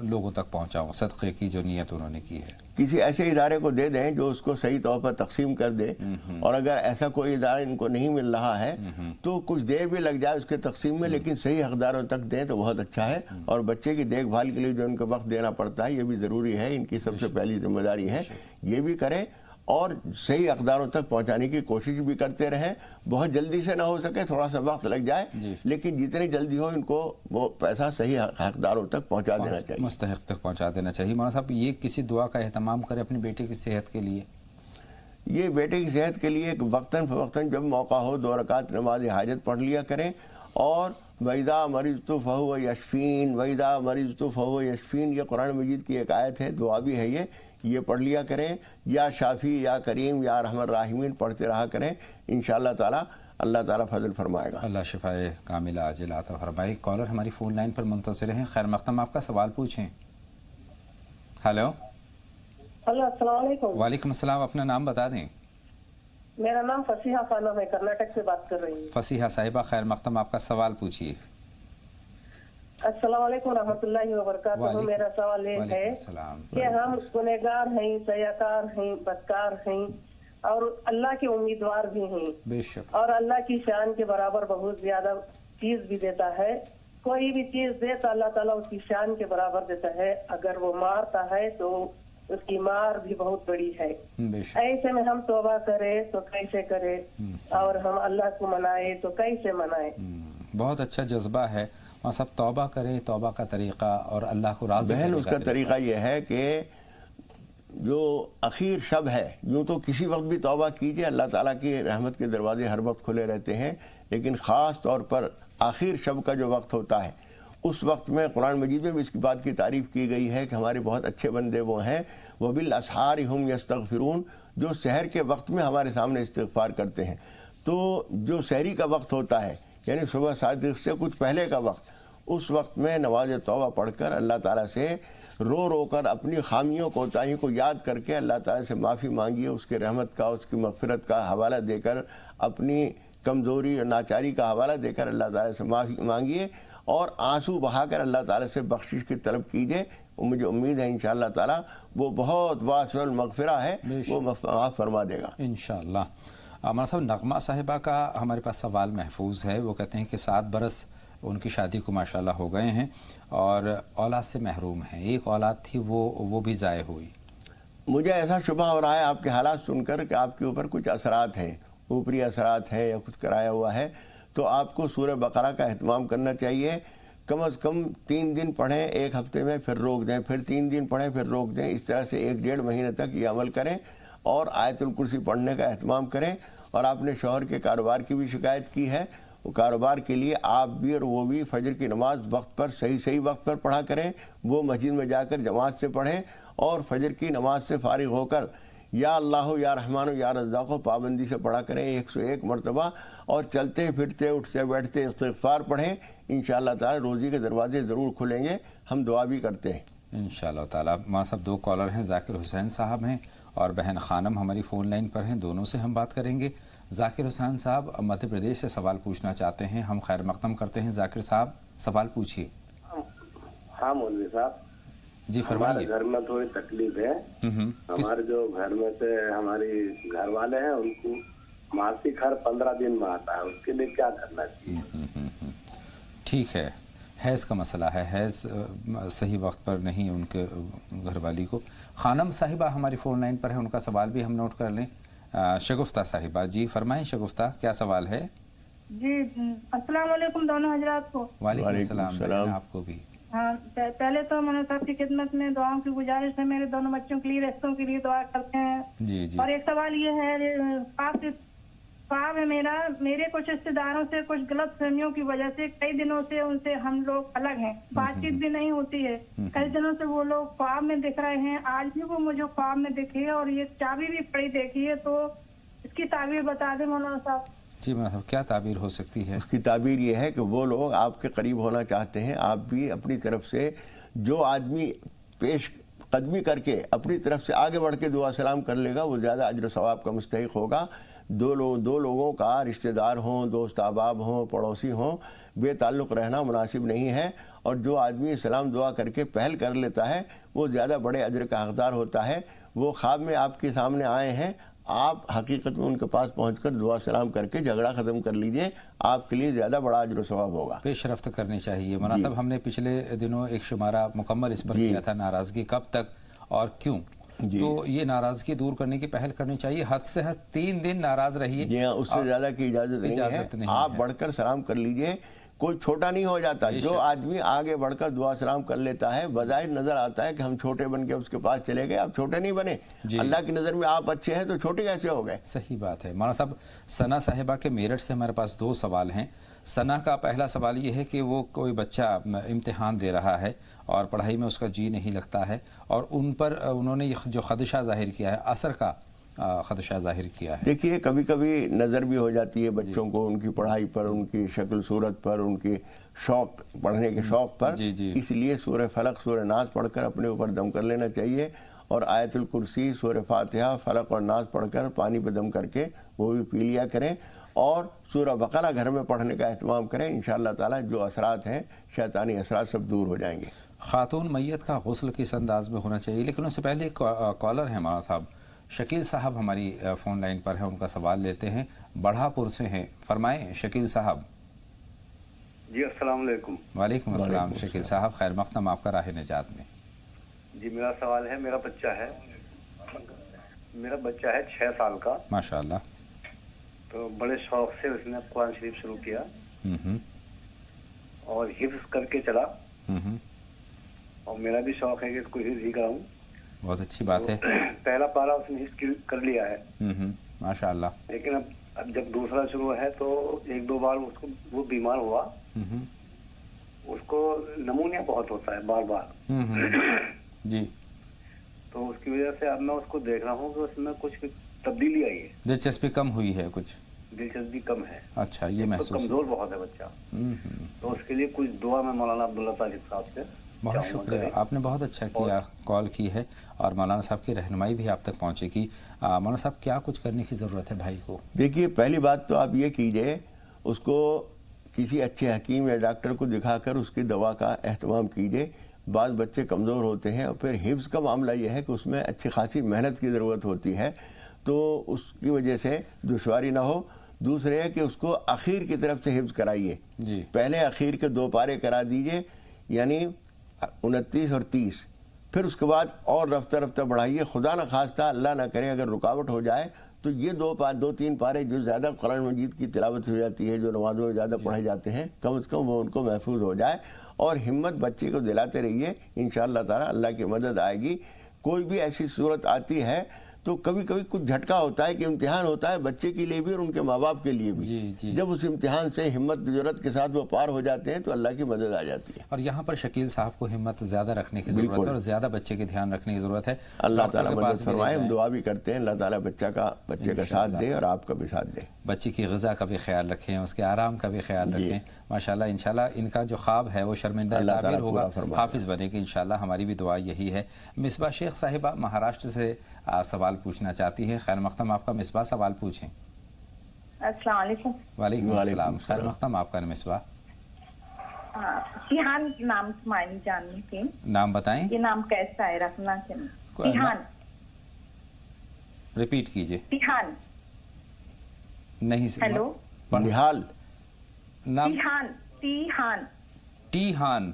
لوگوں تک پہنچاؤں صدقے کی جو نیت انہوں نے کی ہے؟ کسی ایسے ادارے کو دے دیں جو اس کو صحیح طور پر تقسیم کر دے، اور اگر ایسا کوئی ادارہ ان کو نہیں مل رہا ہے تو کچھ دیر بھی لگ جائے اس کے تقسیم میں، لیکن صحیح حقداروں تک دیں تو بہت اچھا ہے۔ اور بچے کی دیکھ بھال کے لیے جو ان کو وقت دینا پڑتا ہے یہ بھی ضروری ہے، ان کی سب سے پہلی ذمہ داری ہے، یہ بھی کریں اور صحیح حقداروں تک پہنچانے کی کوشش بھی کرتے رہیں۔ بہت جلدی سے نہ ہو سکے، تھوڑا سا وقت لگ جائے، لیکن جتنی جلدی ہو ان کو وہ پیسہ صحیح حقداروں تک پہنچا دینا چاہیے، مستحق تک پہنچا دینا چاہیے۔ مولانا صاحب یہ کسی دعا کا اہتمام کرے اپنے بیٹے کی صحت کے لیے؟ یہ بیٹے کی صحت کے لیے وقتاً فوقتاً جب موقع ہو 2 رکعت نماز حاجت پڑھ لیا کریں، اور وَإِذَا مَرِضْتُ فَهُوَ يَشْفِينِ وَإِذَا مَرِضْتُ فَهُوَ يَشْفِينِ، یہ قرآن مجید کی ایک آیت ہے، دعا بھی ہے، یہ پڑھ لیا کریں، یا شافی یا کریم یا رحم الراحمین پڑھتے رہا کریں، انشاءاللہ تعالی اللہ تعالیٰ فضل فرمائے گا۔ اللہ شفائے کاملہ عاجلہ عطا فرمائے۔ کالر ہماری فون لائن پر منتظر ہیں، خیر مقدم آپ کا سوال پوچھیں۔ ہیلو السلام علیکم۔ وعلیکم السلام، اپنا نام بتا دیں۔ میرا نام فصیحہ خانم ہے، کرناٹک سے بات کر رہی ہوں۔ فصیحہ صاحبہ خیر مقدم آپ کا سوال پوچھیے۔ السلام علیکم ورحمۃ اللہ وبرکاتہ۔ میرا سوال یہ ہے کہ ہم گنہگار ہیں، سیاکار ہیں، بدکار ہیں، اور اللہ کے امیدوار بھی ہیں، بے شک، اور اللہ کی شان کے برابر بہت زیادہ چیز بھی دیتا ہے، کوئی بھی چیز دے تو اللہ تعالیٰ اس کی شان کے برابر دیتا ہے، اگر وہ مارتا ہے تو اس کی مار بھی بہت بڑی ہے۔ ایسے میں ہم توبہ کرے تو کیسے کرے، اور ہم اللہ کو منائے تو کیسے منائے؟ بہت اچھا جذبہ ہے وہاں سب، توبہ کرے، توبہ کا طریقہ اور اللہ کو راضی بہن اس کا طریقہ یہ ہے کہ جو اخیر شب ہے، یوں تو کسی وقت بھی توبہ کیجئے، اللہ تعالیٰ کی رحمت کے دروازے ہر وقت کھلے رہتے ہیں، لیکن خاص طور پر آخر شب کا جو وقت ہوتا ہے اس وقت میں قرآن مجید میں بھی اس کی بات کی تعریف کی گئی ہے کہ ہمارے بہت اچھے بندے وہ ہیں، وَبِالْأَسْحَارِ هُمْ يَسْتَغْفِرُونَ، جو سحر کے وقت میں ہمارے سامنے استغفار کرتے ہیں۔ تو جو سحری کا وقت ہوتا ہے، یعنی صبح صادق سے کچھ پہلے کا وقت، اس وقت میں نماز توبہ پڑھ کر اللہ تعالیٰ سے رو کر اپنی خامیوں کوتاہیوں کو یاد کر کے اللہ تعالیٰ سے معافی مانگیے، اس کے رحمت کا، اس کی مغفرت کا حوالہ دے کر، اپنی کمزوری اور ناچاری کا حوالہ دے کر اللہ تعالیٰ سے معافی مانگیے، اور آنسو بہا کر اللہ تعالیٰ سے بخشش کی طلب کیجیے۔ مجھے امید ہے انشاءاللہ تعالیٰ وہ بہت واسع المغفرہ ہے، وہ معاف فرما دے گا انشاءاللہ۔ مولانا صاحب نغمہ صاحبہ کا ہمارے پاس سوال محفوظ ہے. وہ کہتے ہیں کہ 7 برس ان کی شادی کو ماشاءاللہ ہو گئے ہیں اور اولاد سے محروم ہیں. ایک اولاد تھی وہ بھی ضائع ہوئی. مجھے ایسا شبہ ہو رہا ہے آپ کے حالات سن کر کہ آپ کے اوپر کچھ اثرات ہیں، اوپری اثرات ہیں یا کچھ کرایا ہوا ہے. تو آپ کو سورہ بقرہ کا اہتمام کرنا چاہیے. کم از کم 3 دن پڑھیں ایک ہفتے میں، پھر روک دیں، پھر 3 دن پڑھیں پھر روک دیں. اس طرح سے 1-1.5 مہینے تک یہ عمل کریں اور آیت الکرسی پڑھنے کا اہتمام کریں. اور آپ نے شوہر کے کاروبار کی بھی شکایت کی ہے، وہ کاروبار کے لیے آپ بھی اور وہ بھی فجر کی نماز وقت پر صحیح وقت پر پڑھا کریں. وہ مسجد میں جا کر جماعت سے پڑھیں اور فجر کی نماز سے فارغ ہو کر یا اللہ یا رحمان یا رزاق پابندی سے پڑھا کریں 101 مرتبہ. اور چلتے پھرتے اٹھتے بیٹھتے استغفار پڑھیں. انشاءاللہ تعالی روزی کے دروازے ضرور کھلیں گے. ہم دعا بھی کرتے ہیں انشاءاللہ تعالی. مولانا صاحب 2 کالر ہیں، ذاکر حسین صاحب ہیں اور بہن خانم ہماری فون لائن پر ہیں. دونوں سے ہم بات کریں گے. ذاکر حسین صاحب مدھیہ پردیش سے سوال پوچھنا چاہتے ہیں. ہم خیر مقدم کرتے ہیں. ذاکر صاحب سوال پوچھیے. ہاں مولوی صاحب جی فرمائیے. ہمارے گھر میں تھوڑی تکلیف ہے. ہمارے جو گھر میں سے ہماری گھر والے ہیں ان کو ماسک ہر 15 دن میں آتا ہے. اس کے لیے کیا کرنا چاہیے؟ ٹھیک ہے. حیض کا مسئلہ ہے. حیض صحیح وقت پر نہیں ان کے گھر والی کو. خانم صاحبہ ہماری فون لائن پر ہے، ان کا سوال بھی ہم نوٹ کر لیں. شگفتہ صاحبہ جی فرمائیں. شگفتہ کیا سوال ہے؟ جی السلام علیکم دونوں حضرات کو. وعلیکم السلام. آپ کو بھی. ہاں پہلے تو مولانا صاحب کی خدمت میں دعاؤں کی گزارش ہے. میرے دونوں بچوں کے لیے، رشتوں کے لیے دعا کرتے ہیں. جی جی. اور ایک سوال یہ ہے، خواب ہے میرے کچھ رشتے داروں سے کچھ غلط فہمیوں کی وجہ سے کئی دنوں سے ان سے ہم لوگ الگ ہیں، بات چیت بھی نہیں ہوتی ہے. کئی دنوں سے وہ لوگ خواب میں دکھ رہے ہیں. آج بھی وہ مجھے خواب میں دکھے اور یہ چابی بھی پڑی دیکھی ہے. تو اس کی تعبیر بتا دیں مولانا صاحب. جی مولانا کیا تعبیر ہو سکتی ہے؟ اس کی تعبیر یہ ہے کہ وہ لوگ آپ کے قریب ہونا چاہتے ہیں. آپ بھی اپنی طرف سے جو آدمی پیش قدمی کر کے اپنی طرف سے آگے بڑھ کے دعا سلام کر لے گا وہ زیادہ اجر و ثواب کا مستحق ہوگا. دو لوگوں کا رشتہ دار ہوں، دوست احباب ہوں، پڑوسی ہوں، بے تعلق رہنا مناسب نہیں ہے. اور جو آدمی سلام دعا کر کے پہل کر لیتا ہے وہ زیادہ بڑے اجر کا حقدار ہوتا ہے. وہ خواب میں آپ کے سامنے آئے ہیں، آپ حقیقت میں ان کے پاس پہنچ کر دعا سلام کر کے جھگڑا ختم کر لیجئے. آپ کے لیے زیادہ بڑا اجر و ثواب ہوگا. پیش رفت کرنی چاہیے. مولانا صاحب ہم نے پچھلے دنوں ایک شمارہ مکمل اس پر کیا تھا، ناراضگی کب تک اور کیوں. تو یہ ناراضگی دور کرنے کی پہل کرنی چاہیے. حد سے حد 3 دن ناراض رہیے. جی ہاں، اس سے زیادہ کی اجازت نہیں ہے. آپ بڑھ کر سلام کر لیجئے. کوئی چھوٹا نہیں ہو جاتا. جو آدمی آگے بڑھ کر دعا سلام کر لیتا ہے بظاہر نظر آتا ہے کہ ہم چھوٹے بن کے اس کے پاس چلے گئے. آپ چھوٹے نہیں بنے. اللہ کی نظر میں آپ اچھے ہیں تو چھوٹے کیسے ہو گئے؟ صحیح بات ہے. مولانا صاحب ثنا صاحبہ کے میرٹھ سے ہمارے پاس 2 سوال ہیں. ثنا کا پہلا سوال یہ ہے کہ وہ کوئی بچہ امتحان دے رہا ہے اور پڑھائی میں اس کا جی نہیں لگتا ہے اور ان پر انہوں نے جو خدشہ ظاہر کیا ہے، اثر کا خدشہ ظاہر کیا ہے. دیکھیے کبھی کبھی نظر بھی ہو جاتی ہے بچوں کو ان کی پڑھائی پر، ان کی شکل صورت پر، ان کی شوق پڑھنے کے شوق پر. اس لیے سورہ فلق سورہ ناس پڑھ کر اپنے اوپر دم کر لینا چاہیے اور آیت الکرسی سورہ فاتحہ فلق اور ناس پڑھ کر پانی پہ دم کر کے وہ بھی پی لیا کریں. اور سورہ بقرہ گھر میں پڑھنے کا اہتمام کریں. انشاءاللہ تعالی جو اثرات ہیں شیطانی اثرات سب دور ہو جائیں گے. خاتون میت کا غسل کس انداز میں ہونا چاہیے؟ لیکن اس سے پہلے ایک کالر ہیں مولانا صاحب. شکیل صاحب ہماری فون لائن پر ہیں، ان کا سوال لیتے ہیں. بڑھا پور سے ہیں. فرمائیں شکیل صاحب. جی السلام علیکم. وعلیکم السلام. شکیل صاحب خیر مقدم آپ کا راہ نجات میں. جی میرا سوال ہے، میرا بچہ ہے 6 سال کا. ماشاءاللہ. تو بڑے شوق سے اس نے قرآن شریف شروع کیا اور حفظ کر کے چلا. اور میرا بھی شوق ہے کہ اس کو حفظ ہی کراؤں. بہت اچھی بات ہے. پہلا پارہ اس نے حفظ کر لیا ہے ماشاءاللہ. لیکن اب جب دوسرا شروع ہے تو 1-2 بار اس کو وہ بیمار ہوا. اس کو نمونیا بہت ہوتا ہے بار بار. جی. تو اس کی وجہ سے اب میں اس کو دیکھ رہا ہوں کہ اس میں کچھ تبدیلی آئی ہے. دلچسپی کم ہوئی ہے. کچھ دلچسپی کم ہے. اچھا یہ محسوس. کمزور بہت ہے بچہ. تو اس کے لیے کچھ دعا میں مولانا عبداللہ طالب صاحب سے. بہت شکریہ. آپ نے بہت اچھا کیا، کال کی ہے اور مولانا صاحب کی رہنمائی بھی آپ تک پہنچے گی. مولانا صاحب کیا کچھ کرنے کی ضرورت ہے بھائی کو؟ دیکھیے پہلی بات تو آپ یہ کیجئے اس کو کسی اچھے حکیم یا ڈاکٹر کو دکھا کر اس کی دوا کا اہتمام کیجئے. بعض بچے کمزور ہوتے ہیں اور پھر حفظ کا معاملہ یہ ہے کہ اس میں اچھی خاصی محنت کی ضرورت ہوتی ہے. تو اس کی وجہ سے دشواری نہ ہو. دوسرے ہے کہ اس کو اخیر کی طرف سے حفظ کرائیے. جی پہلے اخیر کے 2 پارے کرا دیجئے، یعنی 29 اور 30. پھر اس کے بعد اور رفتہ رفتہ بڑھائیے. خدا نہ خواستہ اللہ نہ کرے اگر رکاوٹ ہو جائے تو یہ 2-3 پارے جو زیادہ قرآن مجید کی تلاوت ہو جاتی ہے، جو نمازوں میں زیادہ پڑھے جاتے ہیں، کم از کم وہ ان کو محفوظ ہو جائے. اور ہمت بچے کو دلاتے رہیے، انشاءاللہ تعالی اللہ کی مدد آئے گی. کوئی بھی ایسی صورت آتی ہے تو کبھی کبھی کچھ جھٹکا ہوتا ہے کہ امتحان ہوتا ہے بچے کے لیے بھی اور ان کے ماں باپ کے لیے بھی. جی جب اس امتحان سے ہمت جرأت کے ساتھ وہ پار ہو جاتے ہیں تو اللہ کی مدد آ جاتی ہے. اور یہاں پر شکیل صاحب کو ہمت زیادہ رکھنے کی ضرورت ہے اور زیادہ بچے کے دھیان رکھنے کی ضرورت ہے. اللہ تعالیٰ مدد فرمائے. ہم دعا بھی کرتے ہیں اللہ تعالیٰ بچے کا ساتھ دے اور آپ کا بھی ساتھ دے. بچے کی غذا کا بھی خیال رکھیں، اس کے آرام کا بھی خیال رکھیں. ماشاءاللہ انشاءاللہ ان کا جو خواب ہے وہ شرمندہ تعبیر ہوگا، حافظ بنے گی انشاءاللہ. ہماری بھی دعا یہی ہے. مصباح شیخ صاحبہ مہاراشٹر سے سوال پوچھنا چاہتی ہے. خیر مقدم آپ کا مصباح، سوال پوچھیں. السلام علیکم. وعلیکم السلام. خیر مقدم آپ کا مصباح. تیحان نام معنی جاننی تھی. نام بتائیں. یہ نام کیسا ہے رکھنا چاہیے؟ تیحان. ریپیٹ کیجئے. تیحان. نہیں ہیلو. نہال. نام تیحان. تیحان. ٹیحان.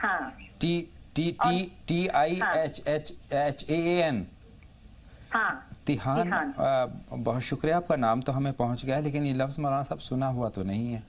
ہاں. TIHHAN. ہاں. تیحان. بہت شکریہ، آپ کا نام تو ہمیں پہنچ گیا لیکن یہ لفظ مولانا صاحب سنا ہوا تو نہیں ہے.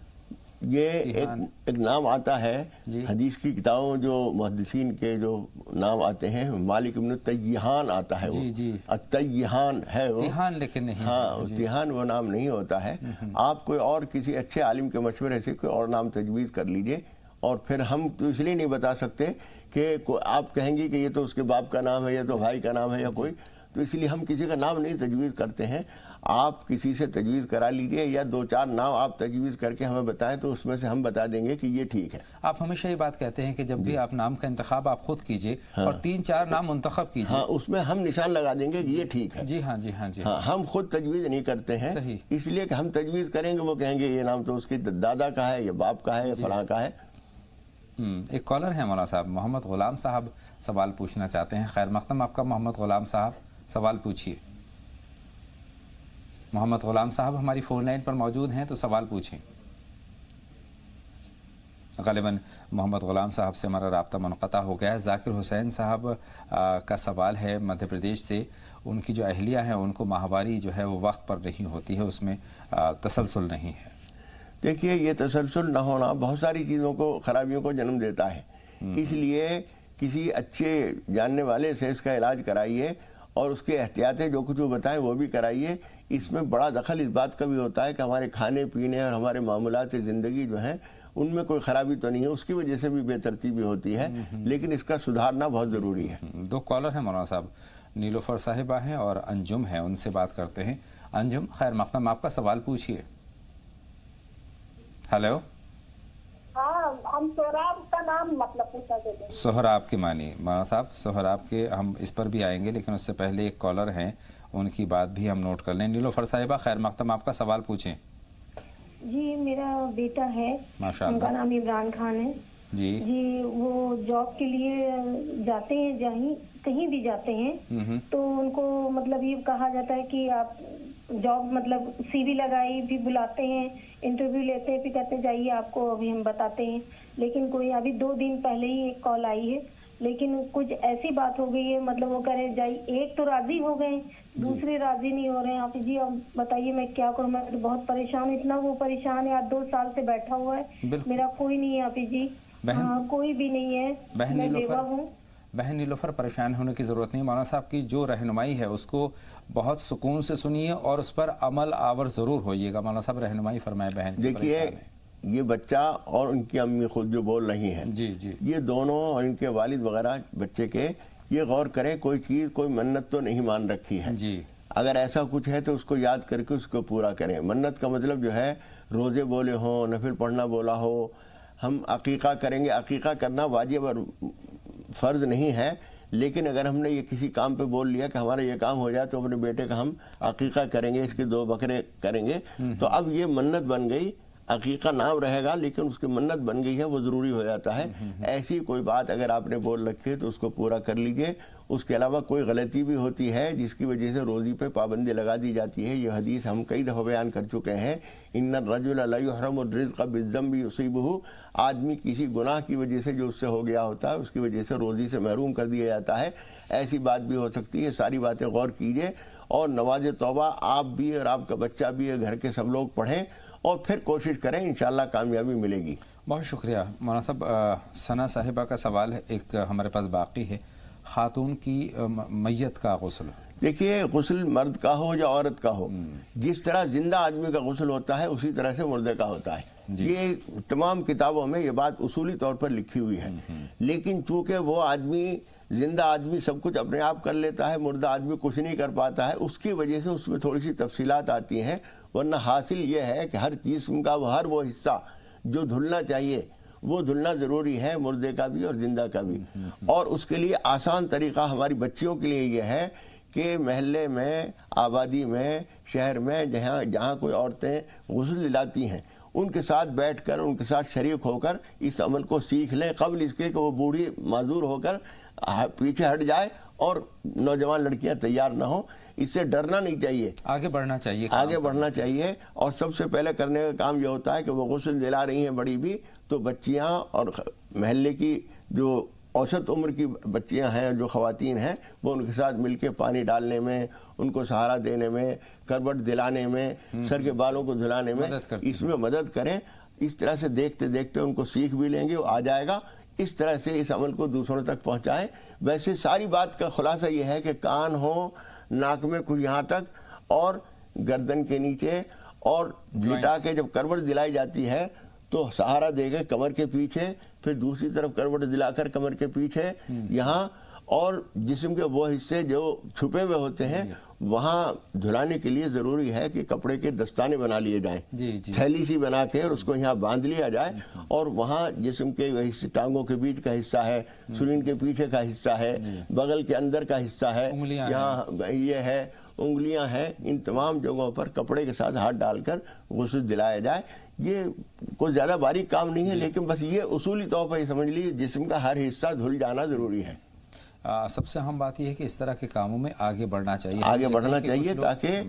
یہ ایک نام آتا ہے حدیث کی کتابوں جو محدثین کے جو نام آتے ہیں، مالک ابن تیحان آتا ہے. جی تیحان ہے وہ، تیحان لیکن نہیں. ہاں تیحان وہ نام نہیں ہوتا ہے. آپ کوئی اور کسی اچھے عالم کے مشورے سے کوئی اور نام تجویز کر لیجئے. اور پھر ہم تو اس لیے نہیں بتا سکتے کہ آپ کہیں گی کہ یہ تو اس کے باپ کا نام ہے یا تو بھائی کا نام ہے یا کوئی، تو اس لیے ہم کسی کا نام نہیں تجویز کرتے ہیں. آپ کسی سے تجویز کرا لیجئے یا 2-4 نام آپ تجویز کر کے ہمیں بتائیں تو اس میں سے ہم بتا دیں گے کہ یہ ٹھیک ہے. آپ ہمیشہ یہ بات کہتے ہیں کہ جب بھی آپ نام کا انتخاب آپ خود کیجئے اور 3-4 نام منتخب کیجئے. ہاں اس میں ہم نشان لگا دیں گے کہ یہ ٹھیک ہے. جی ہاں. ہم خود تجویز نہیں کرتے ہیں. صحیح. اس لیے کہ ہم تجویز کریں گے وہ کہیں گے یہ نام تو اس کے دادا کا ہے یا باپ کا ہے یا فلاں کا ہے. ایک کالر ہے مولانا صاحب، محمد غلام صاحب سوال پوچھنا چاہتے ہیں. خیر مقدم آپ کا محمد غلام صاحب، سوال پوچھیے. محمد غلام صاحب ہماری فون لائن پر موجود ہیں تو سوال پوچھیں. غالباً محمد غلام صاحب سے ہمارا رابطہ منقطع ہو گیا ہے. ذاکر حسین صاحب کا سوال ہے مدھیہ پردیش سے. ان کی جو اہلیہ ہیں ان کو ماہواری جو ہے وہ وقت پر نہیں ہوتی ہے، اس میں تسلسل نہیں ہے. دیکھیے یہ تسلسل نہ ہونا بہت ساری چیزوں کو، خرابیوں کو جنم دیتا ہے. اس لیے کسی اچھے جاننے والے سے اس کا علاج کرائیے اور اس کے احتیاطیں جو کچھ وہ بتائیں وہ بھی کرائیے. اس میں بڑا دخل اس بات کا بھی ہوتا ہے کہ ہمارے کھانے پینے اور ہمارے معاملات زندگی جو ہیں ان میں کوئی خرابی تو نہیں ہے، اس کی وجہ سے بھی بے ترتیبی ہوتی ہے، لیکن اس کا سدھارنا بہت ضروری ہے. 2 کالر ہیں مولانا صاحب، نیلوفر صاحبہ ہیں اور انجم ہیں، ان سے بات کرتے ہیں. انجم خیر مقدم آپ کا سوال پوچھیے. ہیلو. ہاں ہم سہراب کا نام مطلب پوچھا کرتے ہیں. سہراب کے معنی مولانا صاحب، سہراب کے ہم اس پر بھی آئیں گے لیکن اس سے پہلے ایک کالر ہیں، ان کی بات بھی ہم نوٹ کر لیں. نیلوفر صاحبہ خیر مقدم آپ کا سوال پوچھیں. جی میرا بیٹا ہے، ماشاءاللہ. ان کا نام عمران خان ہے. جی وہ جاب کے لیے جاتے ہیں، کہیں بھی جاتے ہیں تو ان کو مطلب یہ کہا جاتا ہے کہ آپ جاب مطلب سی وی لگائی، بھی بلاتے ہیں، انٹرویو لیتے ہیں، پھر کہتے ہیں جائیے آپ کو ابھی ہم بتاتے ہیں. لیکن کوئی ابھی 2 دن پہلے ہی ایک کال آئی ہے، لیکن کچھ ایسی بات ہو گئی ہے مطلب وہ کہہ رہے جائیے. ایک تو راضی ہو گئے، دوسرے راضی نہیں ہو رہے ہیں. آپ جی اب بتائیے میں کیا کروں؟ میں تو بہت پریشان، اتنا وہ پریشان ہے. 2 سال سے بیٹھا ہوا ہے، میرا کوئی نہیں ہے آپ جی، کوئی بھی نہیں ہے، میں بیوہ ہوں. بہن نیلوفر پریشان ہونے کی ضرورت نہیں. مولانا صاحب کی جو رہنمائی ہے اس کو بہت سکون سے سنیے اور اس پر عمل آور ضرور ہوئیے گا. مولانا صاحب رہنمائی فرمائے بہن کی. دیکھیے یہ بچہ اور ان کی امی خود جو بول رہی ہیں، جی یہ دونوں اور ان کے والد وغیرہ بچے کے یہ غور کریں کوئی چیز، کوئی منت تو نہیں مان رکھی ہے. جی اگر ایسا کچھ ہے تو اس کو یاد کر کے اس کو پورا کریں. منت کا مطلب جو ہے روزے بولے ہوں، نفل پڑھنا بولا ہو. ہم عقیقہ کریں گے، عقیقہ کرنا واجب اور فرض نہیں ہے، لیکن اگر ہم نے یہ کسی کام پہ بول لیا کہ ہمارا یہ کام ہو جائے تو اپنے بیٹے کا ہم عقیقہ کریں گے، اس کے 2 بکرے کریں گے، تو اب یہ منت بن گئی. عقیقہ نام رہے گا لیکن اس کی منت بن گئی ہے وہ ضروری ہو جاتا ہے۔ ایسی کوئی بات اگر آپ نے بول رکھی ہے تو اس کو پورا کر لیجئے۔ اس کے علاوہ کوئی غلطی بھی ہوتی ہے جس کی وجہ سے روزی پہ پابندی لگا دی جاتی ہے، یہ حدیث ہم کئی دفعہ بیان کر چکے ہیں، ان الرجل لا یحرم الرزق بالذنب یصیبہ، آدمی کسی گناہ کی وجہ سے جو اس سے ہو گیا ہوتا ہے اس کی وجہ سے روزی سے محروم کر دیا جاتا ہے۔ ایسی بات بھی ہو سکتی ہے، ساری باتیں غور کیجئے اور نماز توبہ آپ بھی اور آپ کا بچہ بھی گھر کے سب لوگ پڑھیں اور پھر کوشش کریں، انشاءاللہ کامیابی ملے گی۔ بہت شکریہ مولانا صاحب۔ ثنا صاحبہ کا سوال ہے ایک ہمارے پاس باقی ہے، خاتون کی میت کا غسل۔ دیکھیے غسل مرد کا ہو یا عورت کا ہو، جس طرح زندہ آدمی کا غسل ہوتا ہے اسی طرح سے مردے کا ہوتا ہے۔ یہ تمام کتابوں میں یہ بات اصولی طور پر لکھی ہوئی ہے، لیکن چونکہ وہ آدمی زندہ آدمی سب کچھ اپنے آپ کر لیتا ہے، مردہ آدمی کچھ نہیں کر پاتا ہے، اس کی وجہ سے اس میں تھوڑی سی تفصیلات آتی ہیں، ورنہ حاصل یہ ہے کہ ہر جسم کا ہر وہ حصہ جو دھلنا چاہیے وہ دھلنا ضروری ہے، مردے کا بھی اور زندہ کا بھی۔ اور اس کے لیے آسان طریقہ ہماری بچیوں کے لیے یہ ہے کہ محلے میں، آبادی میں، شہر میں جہاں کوئی عورتیں غسل دلاتی ہیں ان کے ساتھ بیٹھ کر، ان کے ساتھ شریک ہو کر اس عمل کو سیکھ لیں قبل اس کے کہ وہ بوڑھی معذور ہو کر پیچھے ہٹ جائے اور نوجوان لڑکیاں تیار نہ ہوں۔ اس سے ڈرنا نہیں چاہیے، آگے بڑھنا چاہیے، آگے بڑھنا چاہیے۔ اور سب سے پہلے کرنے کا کام یہ ہوتا ہے کہ وہ غسل دلا رہی ہیں بڑی بھی تو بچیاں اور محلے کی جو اوسط عمر کی بچیاں ہیں، جو خواتین ہیں، وہ ان کے ساتھ مل کے پانی ڈالنے میں، ان کو سہارا دینے میں، کروٹ دلانے میں، سر کے بالوں کو دھلانے میں اس میں مدد کریں۔ اس طرح سے دیکھتے دیکھتے ان کو سیکھ بھی لیں گے، وہ آ جائے گا۔ اس طرح سے اس عمل کو دوسروں تک پہنچائیں۔ ویسے ساری بات کا خلاصہ یہ ہے کہ کان ہو، ناک میں کچھ یہاں تک اور گردن کے نیچے، اور لٹا کے جب کروٹ دلائی جاتی ہے تو سہارا دے گئے کمر کے پیچھے، پھر دوسری طرف کروٹ دلا کر کمر کے پیچھے یہاں، اور جسم کے وہ حصے جو چھپے ہوئے ہوتے ہیں وہاں دھلانے کے لیے ضروری ہے کہ کپڑے کے دستانے بنا لیے جائیں، تھیلی سی بنا کے اور اس کو یہاں باندھ لیا جائے، اور وہاں جسم کے حصے، ٹانگوں کے بیچ کا حصہ ہے، سرین کے پیچھے کا حصہ ہے، بغل کے اندر کا حصہ ہے، یہاں یہ ہے، انگلیاں ہیں، ان تمام جگہوں پر کپڑے کے ساتھ ہاتھ ڈال کر غسل دلایا جائے۔ یہ کوئی زیادہ باریک کام نہیں ہے، لیکن بس یہ اصولی طور پر یہ سمجھ لیجیے جسم کا ہر حصہ دھل جانا ضروری ہے۔ سب سے اہم بات یہ ہے کہ اس طرح کے کاموں میں آگے بڑھنا چاہیے، آگے بڑھنا چاہیے تاکہ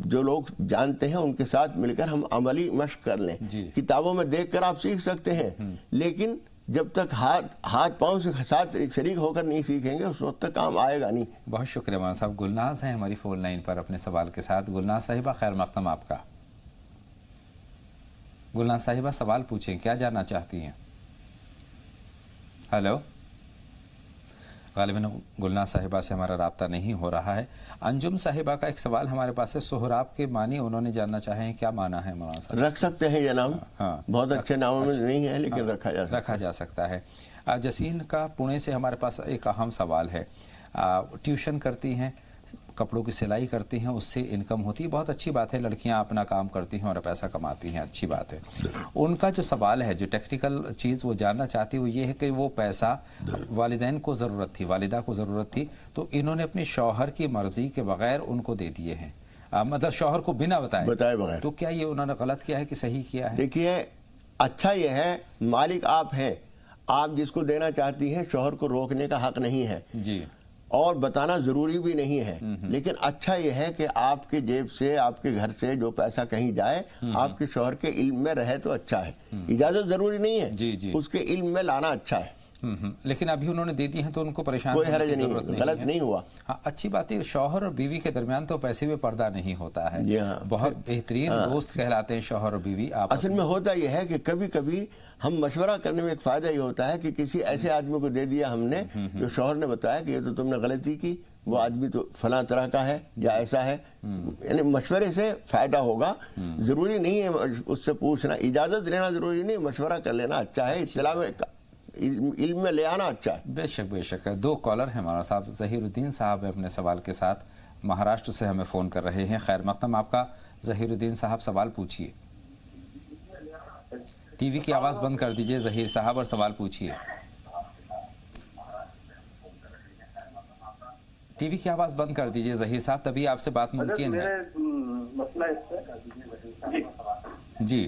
جو لوگ جانتے ہیں ان کے ساتھ مل کر ہم عملی مشق کر لیں۔ کتابوں میں دیکھ کر آپ سیکھ سکتے ہیں، لیکن جب تک ہاتھ پاؤں سے ساتھ شریک ہو کر نہیں سیکھیں گے اس وقت تک کام آئے گا نہیں۔ بہت شکریہ مولانا صاحب۔ گلناز ہیں ہماری فون لائن پر اپنے سوال کے ساتھ۔ گلناز صاحبہ خیر مقدم آپ کا۔ گلناز صاحبہ سوال پوچھیں، کیا جاننا چاہتی ہیں؟ ہیلو، غالباً گلناز صاحبہ سے ہمارا رابطہ نہیں ہو رہا ہے۔ انجم صاحبہ کا ایک سوال ہمارے پاس ہے، سہراب کے معنی انہوں نے جاننا چاہیں، کیا معنی ہے مولانا صاحب؟ رکھ سکتے ہیں یہ نام، بہت اچھے ناموں میں نہیں ہے لیکن رکھا جا سکتا ہے۔ جسین کا پونے سے ہمارے پاس ایک اہم سوال ہے، ٹیوشن کرتی ہیں، کپڑوں کی سلائی کرتی ہیں، اس سے انکم ہوتی ہے، بہت اچھی بات ہے، لڑکیاں اپنا کام کرتی ہیں اور پیسہ کماتی ہیں، اچھی بات ہے۔ ان کا جو سوال ہے، جو ٹیکنیکل چیز وہ جاننا چاہتی ہے وہ یہ ہے کہ وہ پیسہ والدین کو ضرورت تھی، والدہ کو ضرورت تھی، تو انہوں نے اپنے شوہر کی مرضی کے بغیر ان کو دے دیے ہیں، مطلب شوہر کو بنا بتائے بغیر۔ تو کیا یہ انہوں نے غلط کیا ہے کہ صحیح کیا ہے؟ دیکھیے، اچھا یہ ہے، مالک آپ ہیں، آپ جس کو دینا چاہتی ہیں، شوہر کو روکنے کا حق نہیں ہے جی، اور بتانا ضروری بھی نہیں ہے، لیکن اچھا یہ ہے کہ آپ کے جیب سے، آپ کے گھر سے جو پیسہ کہیں جائے آپ کے شوہر کے علم میں رہے تو اچھا ہے۔ اجازت ضروری نہیں ہے، اس کے علم میں لانا اچھا ہے، لیکن ابھی انہوں نے دے دی ہیں تو ان کو پریشان کوئی حرج نہیں، غلط نہیں ہوا۔ ہاں، اچھی بات ہے، شوہر اور بیوی کے درمیان تو پیسے میں پردہ نہیں ہوتا ہے، بہت بہترین دوست کہلاتے ہیں شوہر اور بیوی۔ اصل میں ہوتا یہ ہے کہ کبھی کبھی ہم مشورہ کرنے میں ایک فائدہ یہ ہوتا ہے کہ کسی ایسے آدمی کو دے دیا ہم نے جو شوہر نے بتایا کہ یہ تو تم نے غلطی کی، وہ آدمی تو فلاں طرح کا ہے یا ایسا ہے، یعنی مشورے سے فائدہ ہوگا۔ ضروری نہیں ہے اس سے پوچھنا، اجازت لینا ضروری نہیں، مشورہ کر لینا اچھا ہے، اطلاع میں علم میں لے آنا اچھا ہے۔ بے شک بے شک۔ دو کالر ہیں مولانا صاحب، ظہیر الدین صاحب اپنے سوال کے ساتھ مہاراشٹر سے ہمیں فون کر رہے ہیں۔ خیر مقدم آپ کا ظہیر الدین صاحب، سوال پوچھیے۔ ٹی وی کی آواز بند کر دیجئے ظہیر صاحب اور سوال پوچھیے۔ ٹی وی کی آواز بند کر دیجئے ظہیر صاحب، تبھی آپ سے بات ممکن ہے۔ مسئلہ اس سے جی